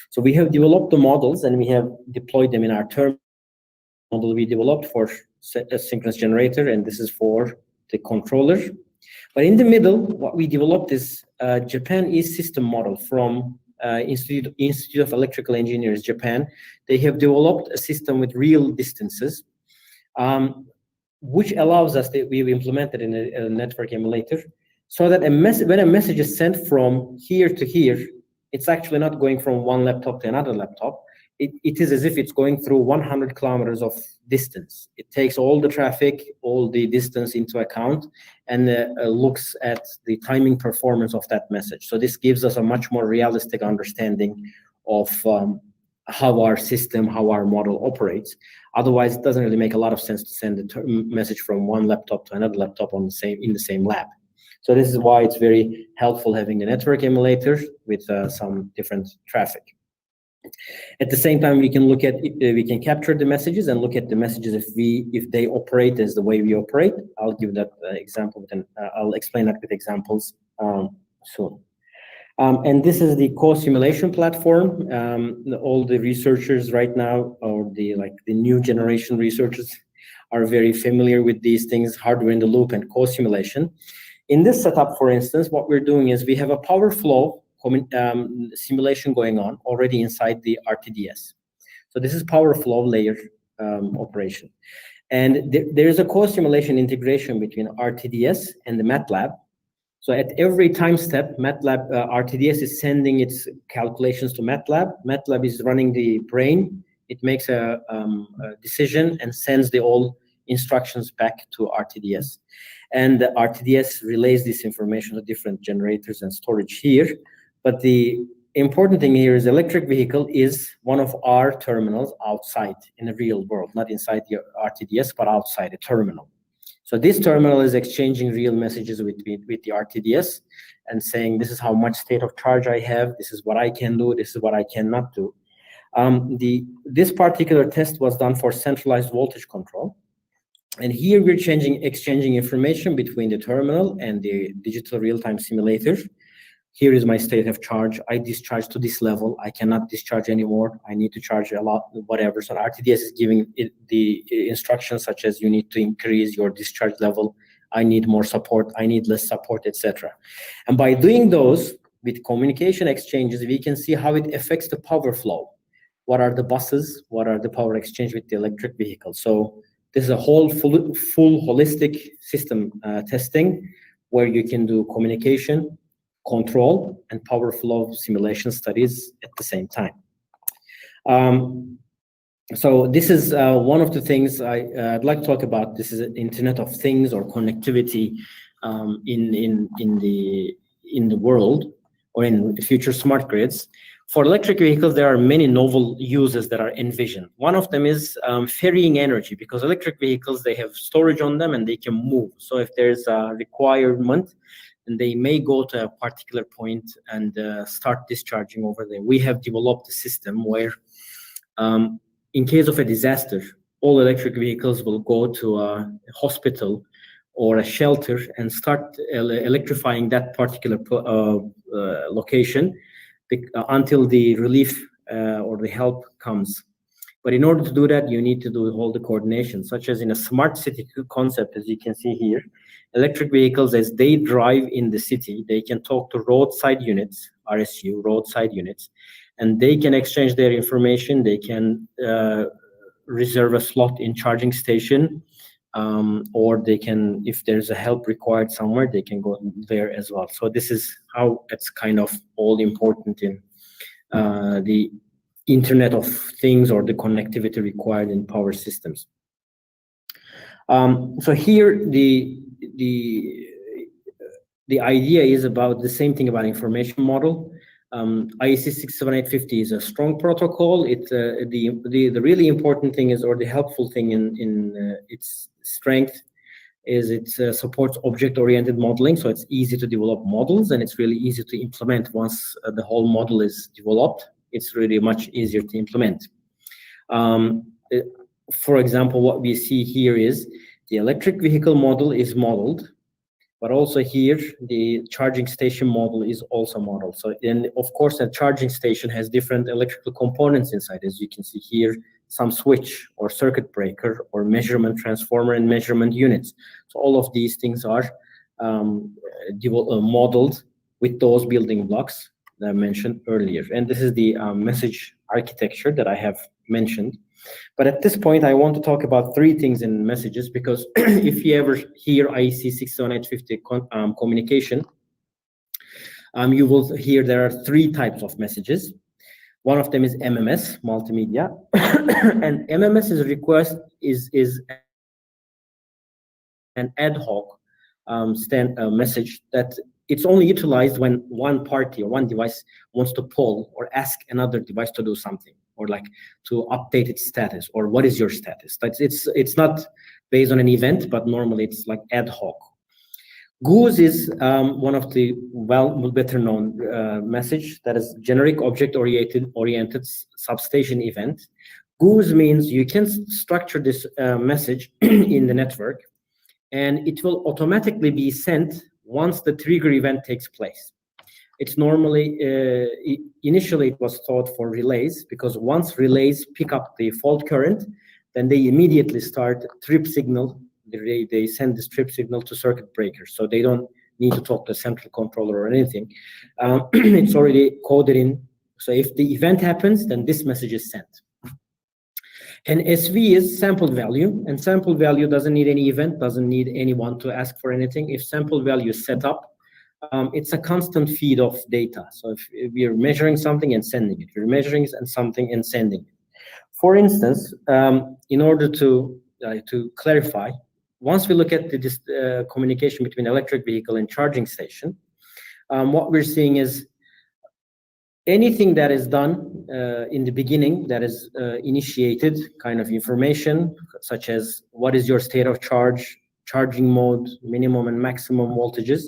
Speaker 2: So we have developed the models and we have deployed them in our term model we developed for a synchronous generator, and this is for the controller. But in the middle, what we developed is Japan East system model from Institute of Electrical Engineers, Japan. They have developed a system with real distances, which allows us we've implemented in a network emulator, so that when a message is sent from here to here, it's actually not going from one laptop to another laptop. It is as if it's going through 100 kilometers of distance. It takes all the traffic, all the distance into account, and looks at the timing performance of that message. So this gives us a much more realistic understanding of how our system, how our model operates. Otherwise, it doesn't really make a lot of sense to send a message from one laptop to another laptop in the same lab. So this is why it's very helpful having the network emulator with some different traffic. At the same time, we can capture the messages and look at the messages if they operate as the way we operate. I'll give that example, and I'll explain that with examples soon. And this is the co-simulation platform. All the researchers right now, or the new generation researchers, are very familiar with these things: hardware in the loop and co-simulation. In this setup, for instance, what we're doing is we have a power flow simulation going on already inside the RTDS. So this is power flow layer operation. And there is a co-simulation integration between RTDS and the MATLAB. So at every time step, MATLAB RTDS is sending its calculations to MATLAB. MATLAB is running the brain. It makes a decision and sends the all instructions back to RTDS. And the RTDS relays this information to different generators and storage here. But the important thing here is electric vehicle is one of our terminals outside in the real world, not inside the RTDS, but outside the terminal. So this terminal is exchanging real messages with the RTDS and saying, this is how much state of charge I have, this is what I can do, this is what I cannot do. This particular test was done for centralized voltage control. And here we're exchanging information between the terminal and the digital real-time simulator. Here is my state of charge. I discharge to this level. I cannot discharge anymore. I need to charge a lot, whatever. So RTDS is giving it the instructions such as you need to increase your discharge level. I need more support. I need less support, etc. And by doing those with communication exchanges, we can see how it affects the power flow. What are the buses? What are the power exchange with the electric vehicle? So this is a whole full holistic system testing where you can do communication, control, and power flow simulation studies at the same time. So this is one of the things I'd like to talk about. This is Internet of Things or connectivity in the world or in the future smart grids. For electric vehicles, there are many novel uses that are envisioned. One of them is ferrying energy, because electric vehicles, they have storage on them and they can move. So if there's a requirement, then they may go to a particular point and start discharging over there. We have developed a system where in case of a disaster, all electric vehicles will go to a hospital or a shelter and start electrifying that particular location until the relief or the help comes. But in order to do that, you need to do all the coordination, such as in a smart city concept, as you can see here. Electric vehicles, as they drive in the city, they can talk to roadside units, RSU, roadside units, and they can exchange their information. They can reserve a slot in charging station, or they can, if there's a help required somewhere, they can go there as well. So this is how it's kind of all important in the Internet of Things or the connectivity required in power systems. So here the idea is about the same thing about information model. IEC 67850 is a strong protocol. The really important thing is, or the helpful thing in its strength is it supports object-oriented modeling, so it's easy to develop models and it's really easy to implement once the whole model is developed. It's really much easier to implement. For example, what we see here is the electric vehicle model is modeled, but also here the charging station model is also modeled. So, and of course, a charging station has different electrical components inside, as you can see here, some switch or circuit breaker or measurement transformer and measurement units. So all of these things are modeled with those building blocks that I mentioned earlier. And this is the message architecture that I have mentioned. But at this point, I want to talk about three things in messages, because if you ever hear IEC 67850 communication, you will hear there are three types of messages. One of them is MMS, multimedia, and MMS is an ad hoc message that it's only utilized when one party or one device wants to poll or ask another device to do something, or like to update its status, or what is your status. It's not based on an event, but normally it's like ad hoc. GOOS is one of the better known message that is generic object-oriented substation event. GOOS means you can structure this message in the network, and it will automatically be sent once the trigger event takes place. It's normally, initially it was thought for relays, because once relays pick up the fault current, then they immediately start trip signal. They send this trip signal to circuit breakers, so they don't need to talk to a central controller or anything. It's already coded in. So if the event happens, then this message is sent. And SV is sample value, and sample value doesn't need any event, doesn't need anyone to ask for anything. If sample value is set up, it's a constant feed of data. So if we are measuring something and sending it, we're measuring something and sending it. For instance, in order to clarify, once we look at this communication between electric vehicle and charging station, what we're seeing is anything that is done in the beginning that is initiated kind of information, such as what is your state of charge, charging mode, minimum and maximum voltages,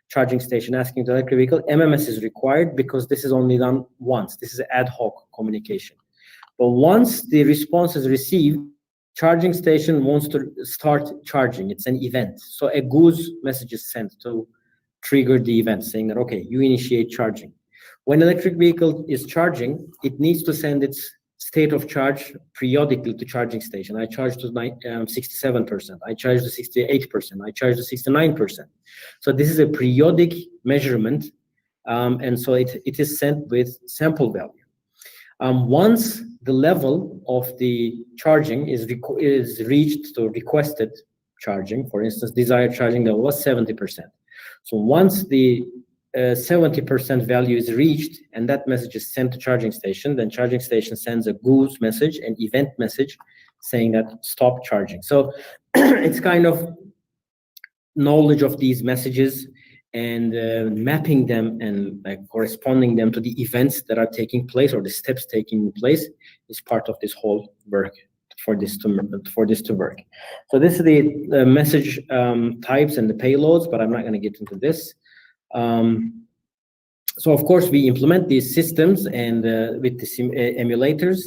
Speaker 2: charging station asking the electric vehicle, MMS is required because this is only done once. This is ad hoc communication. But once the response is received, charging station wants to start charging. It's an event. So a goose message is sent to trigger the event saying that, okay, you initiate charging. When electric vehicle is charging, it needs to send its state of charge periodically to charging station. I charge to 67%, I charge to 68%, I charge to 69%. So this is a periodic measurement, and so it is sent with sample value. Once the level of the charging is reached to requested charging, for instance, desired charging level was 70%. So once the 70% value is reached and that message is sent to charging station, then charging station sends a goose message, an event message saying that stop charging. So it's kind of knowledge of these messages and mapping them and corresponding them to the events that are taking place or the steps taking place is part of this whole work for this to work. So this is the message types and the payloads, but I'm not going to get into this. So of course we implement these systems and with the emulators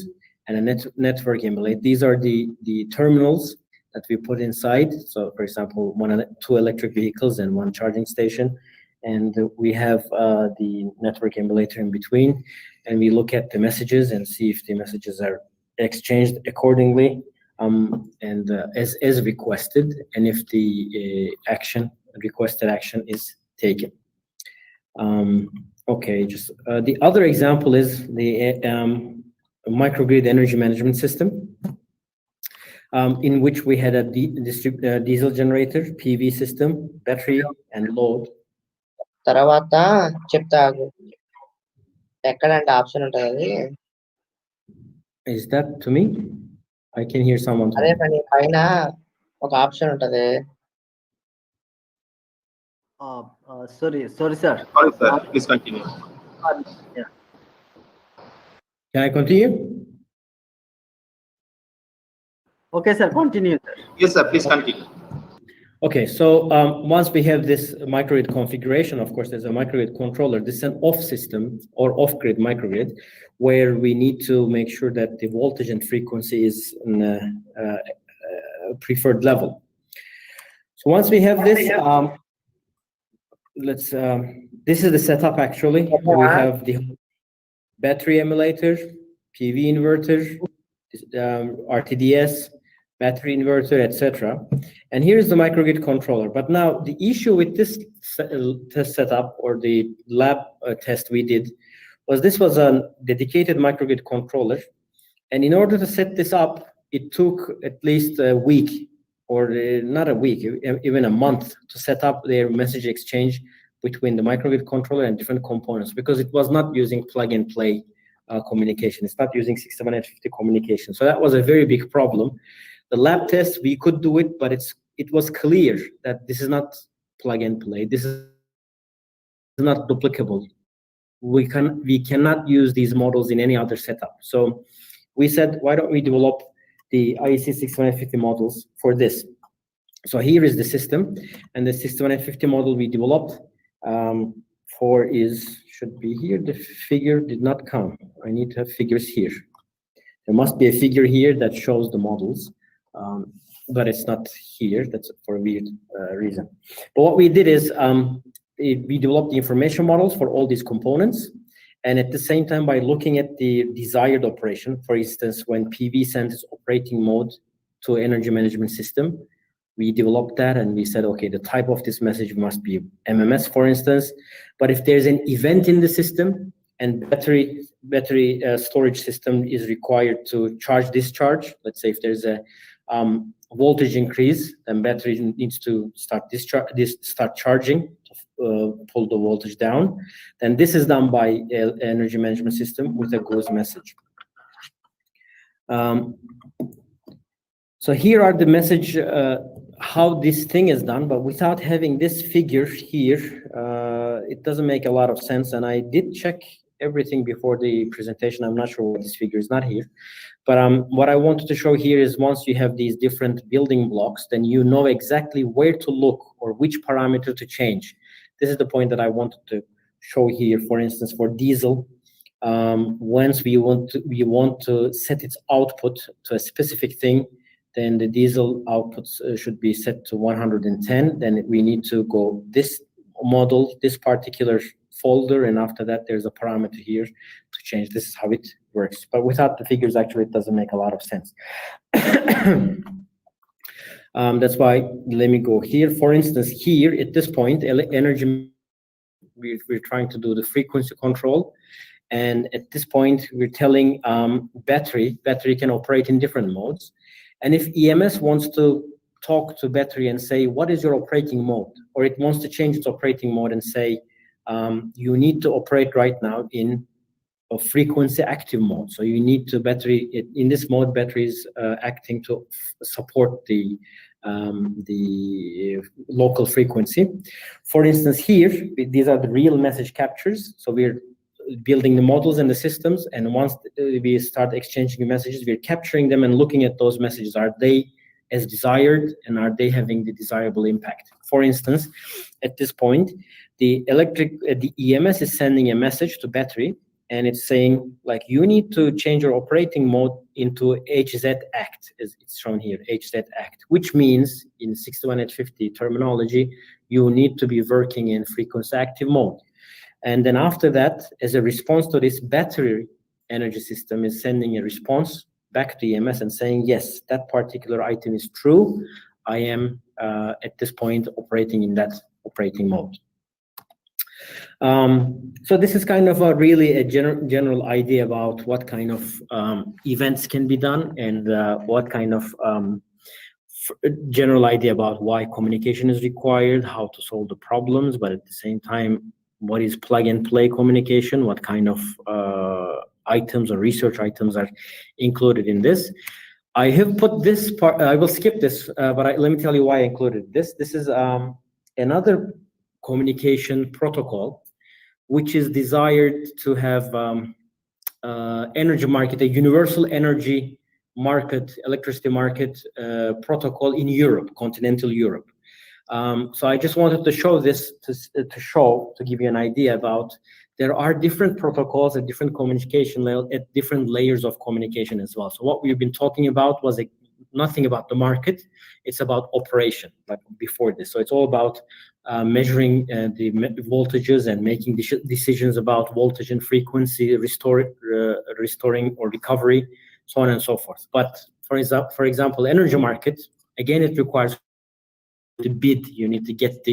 Speaker 2: and a network emulate. These are the terminals that we put inside. So for example, two electric vehicles and one charging station, and we have the network emulator in between, and we look at the messages and see if the messages are exchanged accordingly and as requested, and if the requested action is taken. Okay, just the other example is the microgrid energy management system, in which we had a diesel generator, PV system, battery, and load.
Speaker 4: తర్వాత చెప్తాగు ఎక్కడంటే option ఉంటుంది.
Speaker 2: Is that to me? I can hear someone.
Speaker 4: అదే పని పైన ఒక option ఉంటుంది.
Speaker 1: Sorry, sir.
Speaker 5: Sorry, sir. Please continue.
Speaker 1: Yeah.
Speaker 2: Can I continue?
Speaker 1: Okay, sir. Continue, sir.
Speaker 5: Yes, sir. Please continue.
Speaker 2: Okay, so once we have this microgrid configuration, of course, there's a microgrid controller. This is an off system or off-grid microgrid, where we need to make sure that the voltage and frequency is in a preferred level. So once we have this, this is the setup actually. We have the battery emulator, PV inverter, RTDS, battery inverter, etc. And here's the microgrid controller. But now the issue with this test setup or the lab test we did was this was a dedicated microgrid controller. And in order to set this up, it took at least a week, or not a week, even a month to set up their message exchange between the microgrid controller and different components, because it was not using plug and play communication. It's not using 6150 communication. So that was a very big problem. The lab test, we could do it, but it was clear that this is not plug and play. This is not duplicable. We cannot use these models in any other setup. So we said, why don't we develop the IEC 6150 models for this? So here is the system, and the 6150 model we developed should be here. The figure did not come. I need to have figures here. There must be a figure here that shows the models. But it's not here. That's for a weird reason. But what we did is we developed the information models for all these components, and at the same time, by looking at the desired operation, for instance, when PV sends its operating mode to energy management system, we developed that and we said, okay, the type of this message must be MMS, for instance. But if there's an event in the system and battery storage system is required to discharge, let's say if there's a voltage increase, then battery needs to start charging pull the voltage down. Then this is done by energy management system with a goes message. So here are the message, how this thing is done, but without having this figure here, it doesn't make a lot of sense. And I did check everything before the presentation. I'm not sure why this figure is not here. But what I wanted to show here is once you have these different building blocks, then you know exactly where to look or which parameter to change. This is the point that I wanted to show here. For instance, for diesel, once we want to set its output to a specific thing, then the diesel outputs should be set to 110. Then we need to go this model, this particular folder, and after that there's a parameter here to change. This is how it works. But without the figures, actually, it doesn't make a lot of sense. That's why, let me go here. For instance, here at this point, energy, we're trying to do the frequency control. And at this point, we're telling battery can operate in different modes. And if EMS wants to talk to battery and say, what is your operating mode? Or it wants to change its operating mode and say, you need to operate right now in a frequency active mode. So you need to in this mode, batteries acting to support the local frequency. For instance, here, these are the real message captures. So we're building the models and the systems, and once we start exchanging messages, we're capturing them and looking at those messages. Are they as desired, and are they having the desirable impact? For instance, at this point, the EMS is sending a message to battery, and it's saying, like, you need to change your operating mode into HZ Act, as it's shown here, HZ Act, which means in 61850 terminology, you need to be working in frequency active mode. And then after that, as a response to this, battery energy system is sending a response back to EMS and saying, yes, that particular item is true. I am at this point operating in that operating mode. So this is kind of really a general idea about what kind of events can be done, and what kind of general idea about why communication is required, how to solve the problems, but at the same time, what is plug and play communication, what kind of items or research items are included in this. I have put this part, I will skip this, but let me tell you why I included this. This is another communication protocol, which is desired to have energy market, a universal energy market, electricity market protocol in Europe, continental Europe. So I just wanted to show this to give you an idea about there are different protocols at different communication level, at different layers of communication as well. So what we've been talking about was nothing about the market. It's about operation, like before this. So it's all about measuring the voltages and making decisions about voltage and frequency, restoring or recovery, so on and so forth. But for example, energy market, again, it requires to bid. You need to get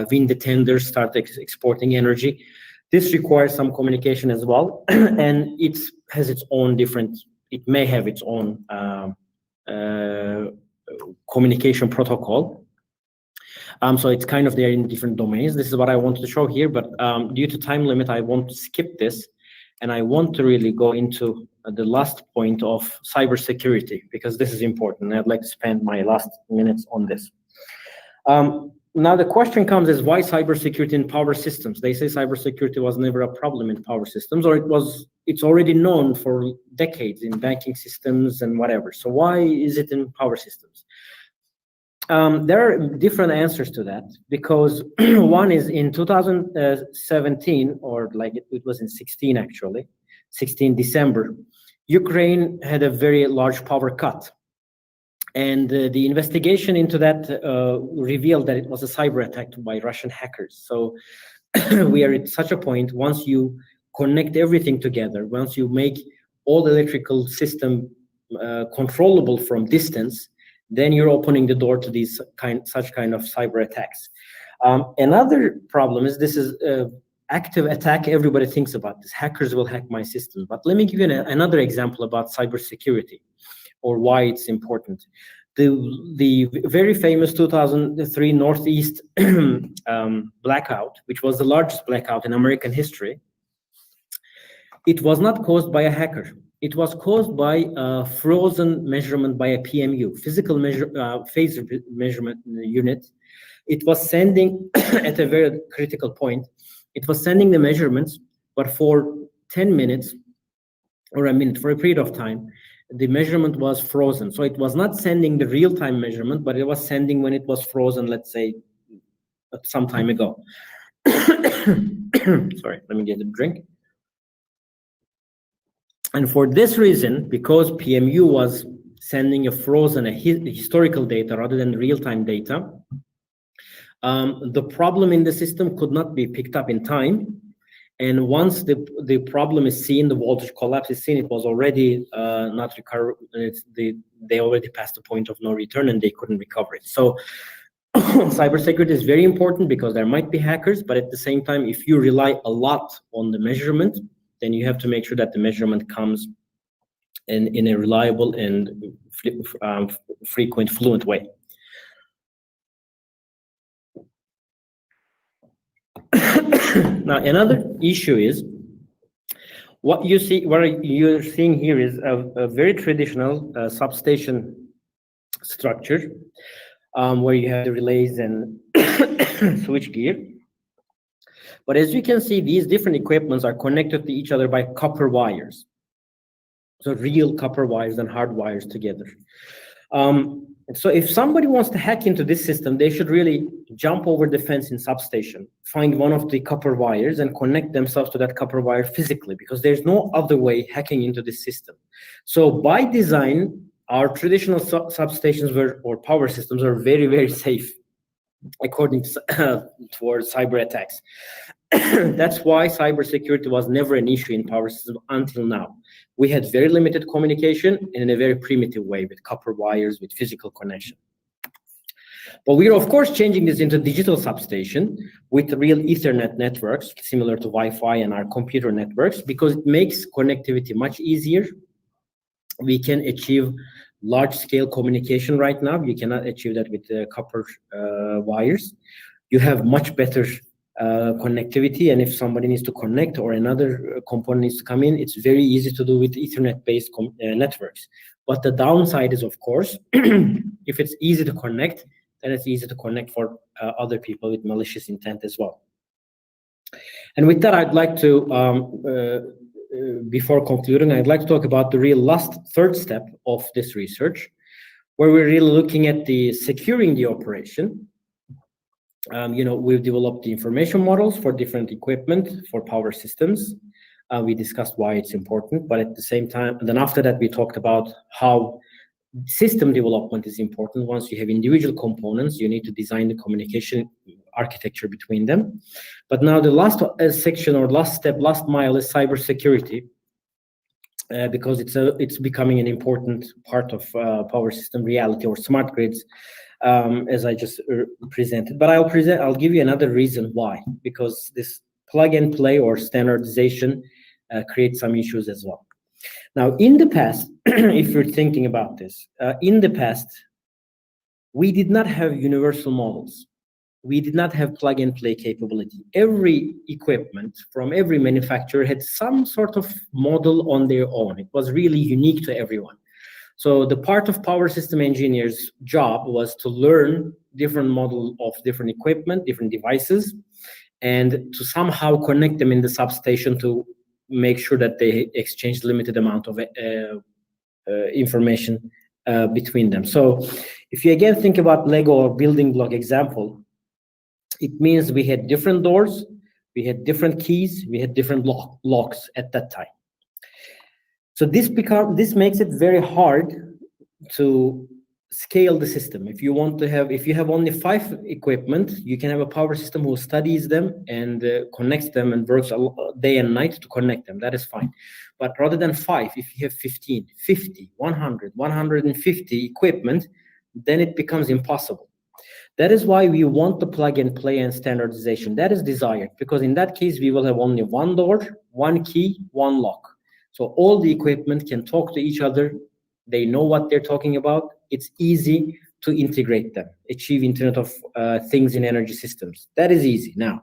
Speaker 2: win the tender, start exporting energy. This requires some communication as well, and it has its own different. It may have its own communication protocol. So it's kind of there in different domains. This is what I wanted to show here, but due to time limit, I want to skip this, and I want to really go into the last point of cybersecurity, because this is important. I'd like to spend my last minutes on this. Now the question comes is, why cybersecurity in power systems? They say cybersecurity was never a problem in power systems, or it's already known for decades in banking systems and whatever. So why is it in power systems? There are different answers to that, because one is in 2017, or like it was in 16 actually, 16 December, Ukraine had a very large power cut. And the investigation into that revealed that it was a cyber attack by Russian hackers. So we are at such a point, once you connect everything together, once you make all the electrical system controllable from distance, then you're opening the door to these such kind of cyber attacks. Another problem is this is active attack. Everybody thinks about this. Hackers will hack my system. But let me give you another example about cybersecurity, or why it's important. the very famous 2003 Northeast blackout, which was the largest blackout in American history, it was not caused by a hacker. It was caused by a frozen measurement by a PMU, physical phase measurement unit. It was sending at a very critical point. It was sending the measurements, but for 10 minutes or a minute, for a period of time, the measurement was frozen. So it was not sending the real-time measurement, but it was sending when it was frozen, let's say, some time ago. Sorry, let me get a drink. And for this reason, because PMU was sending a frozen, historical data rather than real-time data, the problem in the system could not be picked up in time. And once the problem is seen, the voltage collapse is seen, it was already not recover. They already passed the point of no return and they couldn't recover it. So cybersecurity is very important because there might be hackers, but at the same time, if you rely a lot on the measurement, then you have to make sure that the measurement comes in a reliable and frequent, fluent way. Now, another issue is what you're seeing here is a very traditional substation structure where you have the relays and switch gear. But as you can see, these different equipments are connected to each other by copper wires. So real copper wires and hard wires together. So if somebody wants to hack into this system, they should really jump over the fence in substation, find one of the copper wires and connect themselves to that copper wire physically, because there's no other way hacking into this system. So by design, our traditional substations or power systems are very, very safe, according to towards cyber attacks. That's why cybersecurity was never an issue in power systems until now. We had very limited communication in a very primitive way with copper wires, with physical connection. But we are, of course, changing this into digital substation with real Ethernet networks, similar to Wi-Fi and our computer networks, because it makes connectivity much easier. We can achieve large-scale communication right now. You cannot achieve that with copper wires. You have much better connectivity, and if somebody needs to connect or another component needs to come in, it's very easy to do with Ethernet-based networks. But the downside is, of course, if it's easy to connect, then it's easy to connect for other people with malicious intent as well. And with that, I'd like to, before concluding, I'd like to talk about the real third step of this research, where we're really looking at the securing the operation. We've developed the information models for different equipment for power systems. We discussed why it's important, but at the same time, and then after that, we talked about how system development is important. Once you have individual components, you need to design the communication architecture between them. But now the last section or last step, last mile is cybersecurity, because it's becoming an important part of power system reality or smart grids. As I just presented, but I'll give you another reason why, because this plug and play or standardization creates some issues as well. Now, in the past, if you're thinking about this, in the past, we did not have universal models. We did not have plug and play capability. Every equipment from every manufacturer had some sort of model on their own. It was really unique to everyone. So the part of power system engineers' job was to learn different model of different equipment, different devices, and to somehow connect them in the substation to make sure that they exchange limited amount of information between them. So if you again think about Lego or building block example, it means we had different doors, we had different keys, we had different locks at that time. So this makes it very hard to scale the system. If you have only 5 equipment, you can have a power system who studies them and connects them and works day and night to connect them. That is fine. But rather than 5, if you have 15, 50, 100, 150 equipment, then it becomes impossible. That is why we want the plug and play and standardization. That is desired, because in that case, we will have only 1 door, 1 key, 1 lock. So all the equipment can talk to each other they know what they're talking about. It's easy to integrate them, achieve Internet of Things in energy systems. That is easy. Now,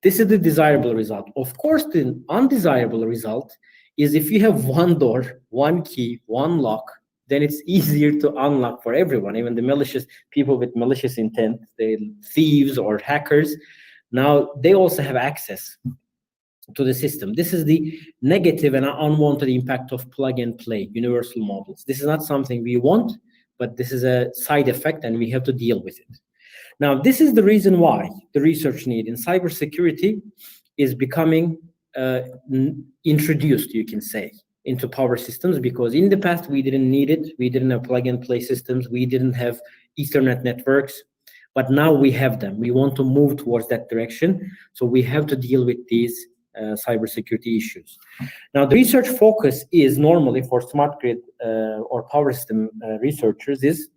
Speaker 2: this is the desirable result. Of course, the undesirable result is if you have one door, one key, one lock, then it's easier to unlock for everyone, even the malicious people with malicious intent, the thieves or hackers. Now, they also have access to the system. This is the negative and unwanted impact of plug and play universal models. This is not something we want, but this is a side effect and we have to deal with it. Now, this is the reason why the research need in cybersecurity is becoming introduced, you can say, into power systems, because in the past we didn't need it. We didn't have plug and play systems. We didn't have Ethernet networks, but now we have them. We want to move towards that direction. So we have to deal with these cybersecurity issues. Now, the research focus is normally for smart grid or power system researchers is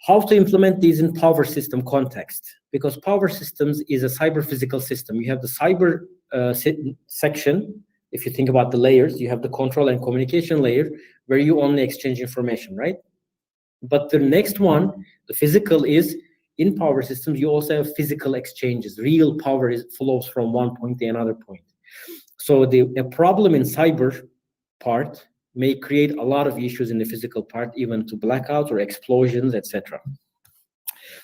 Speaker 2: how to implement these in power system context, because power systems is a cyber physical system. You have the cyber section. If you think about the layers, you have the control and communication layer where you only exchange information, right? But the next one, the physical, is in power systems, you also have physical exchanges. Real power flows from one point to another point. So a problem in cyber part may create a lot of issues in the physical part, even to blackouts or explosions, etc.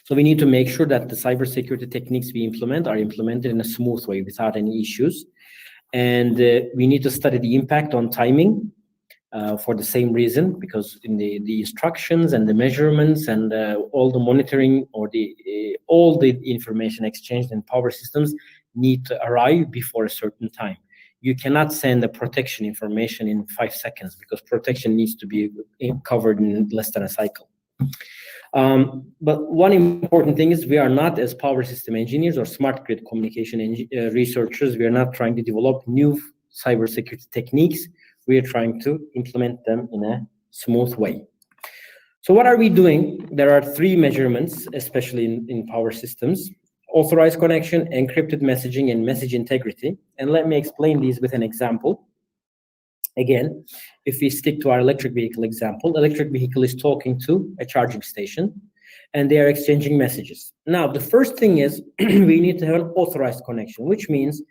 Speaker 2: So we need to make sure that the cybersecurity techniques we implement are implemented in a smooth way without any issues. And we need to study the impact on timing for the same reason, because in the instructions and the measurements and all the monitoring or all the information exchanged in power systems need to arrive before a certain time. You cannot send the protection information in 5 seconds, because protection needs to be covered in less than a cycle. But one important thing is we are not, as power system engineers or smart grid communication researchers, we are not trying to develop new cybersecurity techniques. We are trying to implement them in a smooth way. So what are we doing? There are 3 measurements, especially in power systems: authorized connection, encrypted messaging, and message integrity. And let me explain these with an example. Again, if we stick to our electric vehicle example, electric vehicle is talking to a charging station, and they are exchanging messages. Now, the first thing is we need to have an authorized connection, which means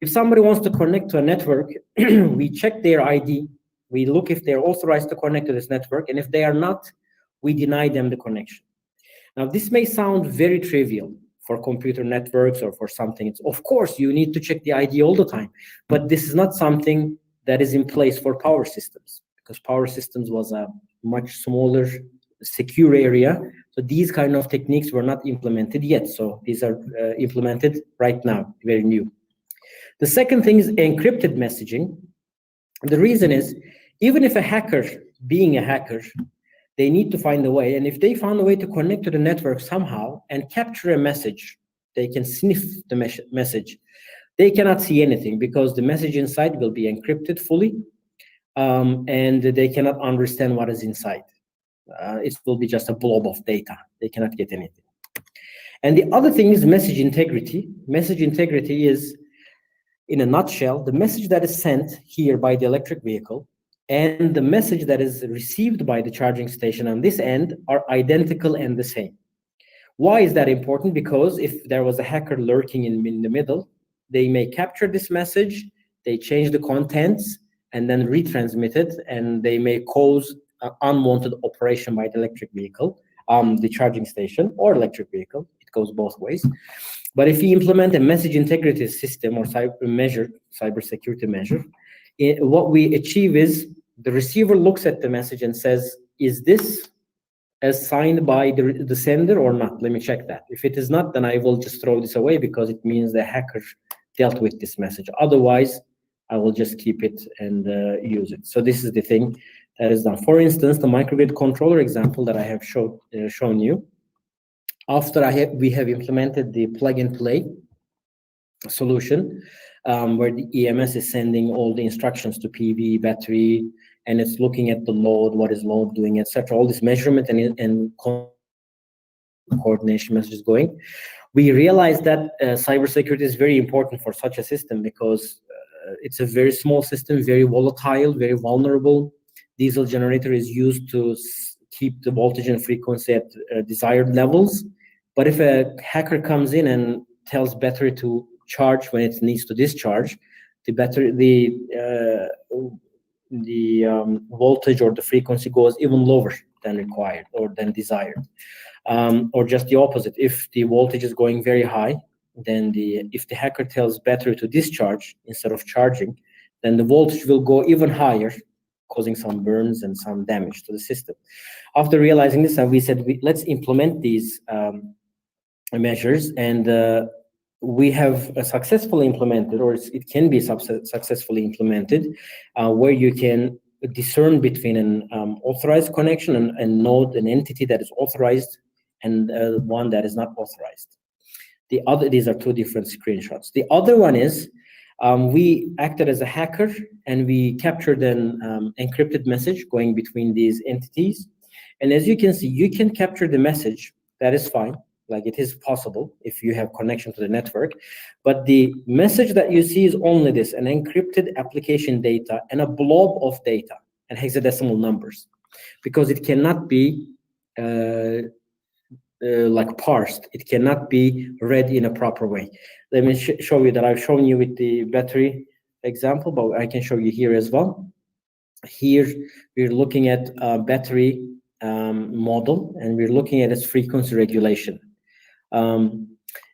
Speaker 2: if somebody wants to connect to a network, we check their ID, we look if they're authorized to connect to this network, and if they are not, we deny them the connection. Now, this may sound very trivial for computer networks or for something. It's, of course, you need to check the ID all the time, but this is not something that is in place for power systems, because power systems was a much smaller, secure area. So these kind of techniques were not implemented yet. So these are implemented right now, very new. The second thing is encrypted messaging. The reason is, even if a hacker, being a hacker, they need to find a way. And if they found a way to connect to the network somehow and capture a message, they can sniff the message. They cannot see anything because the message inside will be encrypted fully, and they cannot understand what is inside. It will be just a blob of data. They cannot get anything. And the other thing is message integrity. Message integrity is, in a nutshell, the message that is sent here by the electric vehicle and the message that is received by the charging station on this end are identical and the same. Why is that important? Because if there was a hacker lurking in the middle, they may capture this message, they change the contents, and then retransmit it, and they may cause unwanted operation by the electric vehicle, the charging station or electric vehicle. It goes both ways. But if you implement a message integrity system or cybersecurity measure, what we achieve is the receiver looks at the message and says, is this as signed by the sender or not? Let me check that. If it is not, then I will just throw this away because it means the hacker dealt with this message. Otherwise, I will just keep it and use it. So this is the thing that is done. For instance, the microgrid controller example that I have shown you, after we have implemented the plug-and-play solution, where the EMS is sending all the instructions to PV, battery, and it's looking at the load, what is load doing, etc. All this measurement and coordination messages going. We realized that cybersecurity is very important for such a system because it's a very small system, very volatile, very vulnerable. diesel generator is used to keep the voltage and frequency at desired levels. But if a hacker comes in and tells battery to charge when it needs to discharge, the voltage or the frequency goes even lower than required or than desired. Or just the opposite. If the voltage is going very high, then if the hacker tells battery to discharge instead of charging, then the voltage will go even higher, causing some burns and some damage to the system. After realizing this, we said, let's implement these measures, and we have successfully implemented, or it can be successfully implemented, where you can discern between an authorized connection and node, an entity that is authorized, and one that is not authorized. These are two different screenshots. The other one is we acted as a hacker and we captured an encrypted message going between these entities. And as you can see, you can capture the message. That is fine. Like, it is possible if you have connection to the network. But the message that you see is only this: an encrypted application data and a blob of data and hexadecimal numbers, because it cannot be like parsed. It cannot be read in a proper way. Let me show you that. I've shown you with the battery example, but I can show you here as well. Here we're looking at a battery model, and we're looking at its frequency regulation.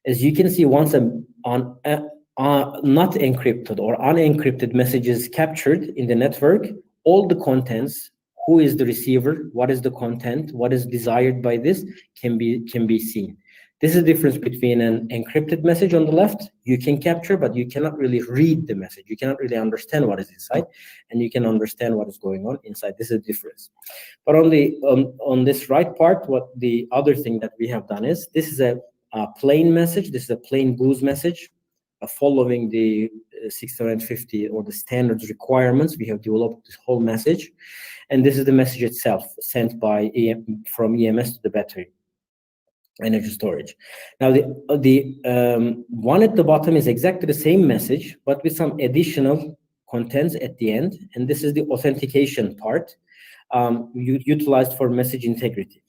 Speaker 2: As you can see, once not encrypted or unencrypted message is captured in the network, all the contents, who is the receiver, what is the content, what is desired by this, can be seen. This is the difference between an encrypted message on the left, you can capture, but you cannot really read the message. You cannot really understand what is inside, and you can understand what is going on inside. This is the difference. But on this right part, what the other thing that we have done is, this is a plain message. This is a plain booze message, following the 650 or the standards requirements. We have developed this whole message, and this is the message itself sent by from EMS to the battery energy storage. Now the one at the bottom is exactly the same message, but with some additional contents at the end, and this is the authentication part utilized for message integrity.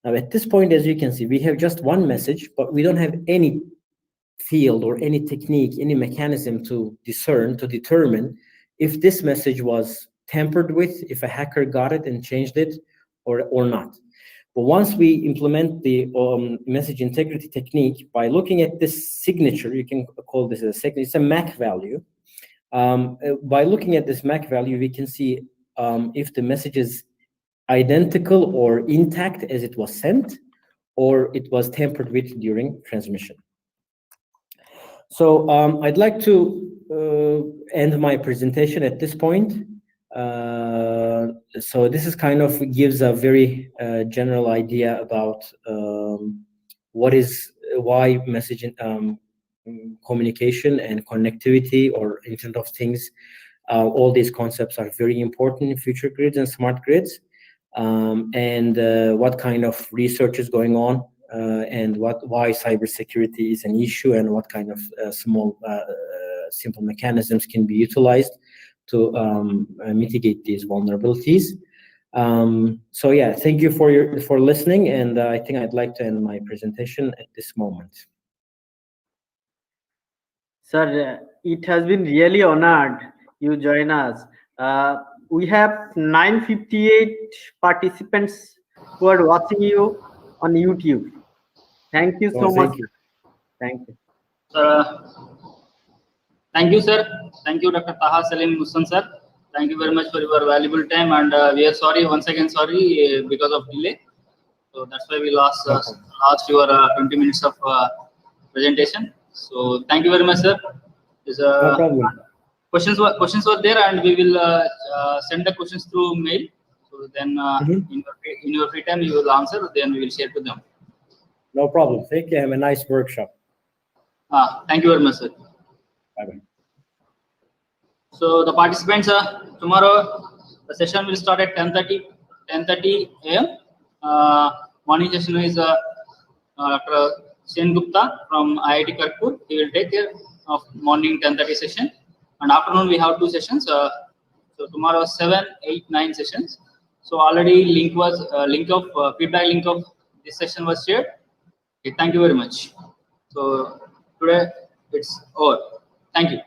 Speaker 2: Now at this point, as you can see, we have just one message, but we don't have any field or any technique, any mechanism to determine if this message was tampered with, if a hacker got it and changed it or not. But once we implement the message integrity technique, by looking at this signature, you can call this a signature, it's a MAC value. By looking at this MAC value, we can see if the message is identical or intact as it was sent, or it was tampered with during transmission. So I'd like to end my presentation at this point. So this is kind of gives a very general idea about why messaging, communication and connectivity, or Internet of Things, all these concepts are very important in future grids and smart grids, and what kind of research is going on, and why cybersecurity is an issue, and what kind of simple mechanisms can be utilized to mitigate these vulnerabilities. So yeah, thank you for listening, and I think I'd like to end my presentation at this moment.
Speaker 1: Sir, it has been really honored you join us. We have 958 participants who are watching you on YouTube. Thank you so much. Thank you.
Speaker 3: Thank you, sir. Thank you, Dr. Taha Salim Mussan, sir. Thank you very much for your valuable time, and we are sorry, once again sorry, because of delay. So that's why we lost your 20 minutes of presentation. So thank you very much, sir.
Speaker 2: No problem.
Speaker 3: Questions were there, and we will send the questions through mail. So then in your free time you will answer, then we will share to them.
Speaker 2: No problem. Thank you. Have a nice workshop.
Speaker 3: Thank you very much, sir.
Speaker 2: Bye-bye.
Speaker 3: So the participants, tomorrow the session will start at 10:30 a.m. Morning session is Dr. Sen Gupta from IIT Kharagpur. He will take care of morning 10:30 session, and afternoon we have two sessions. So tomorrow 7, 8, 9 sessions. So already feedback link of this session was shared. Okay, thank you very much. So today it's over. Thank you.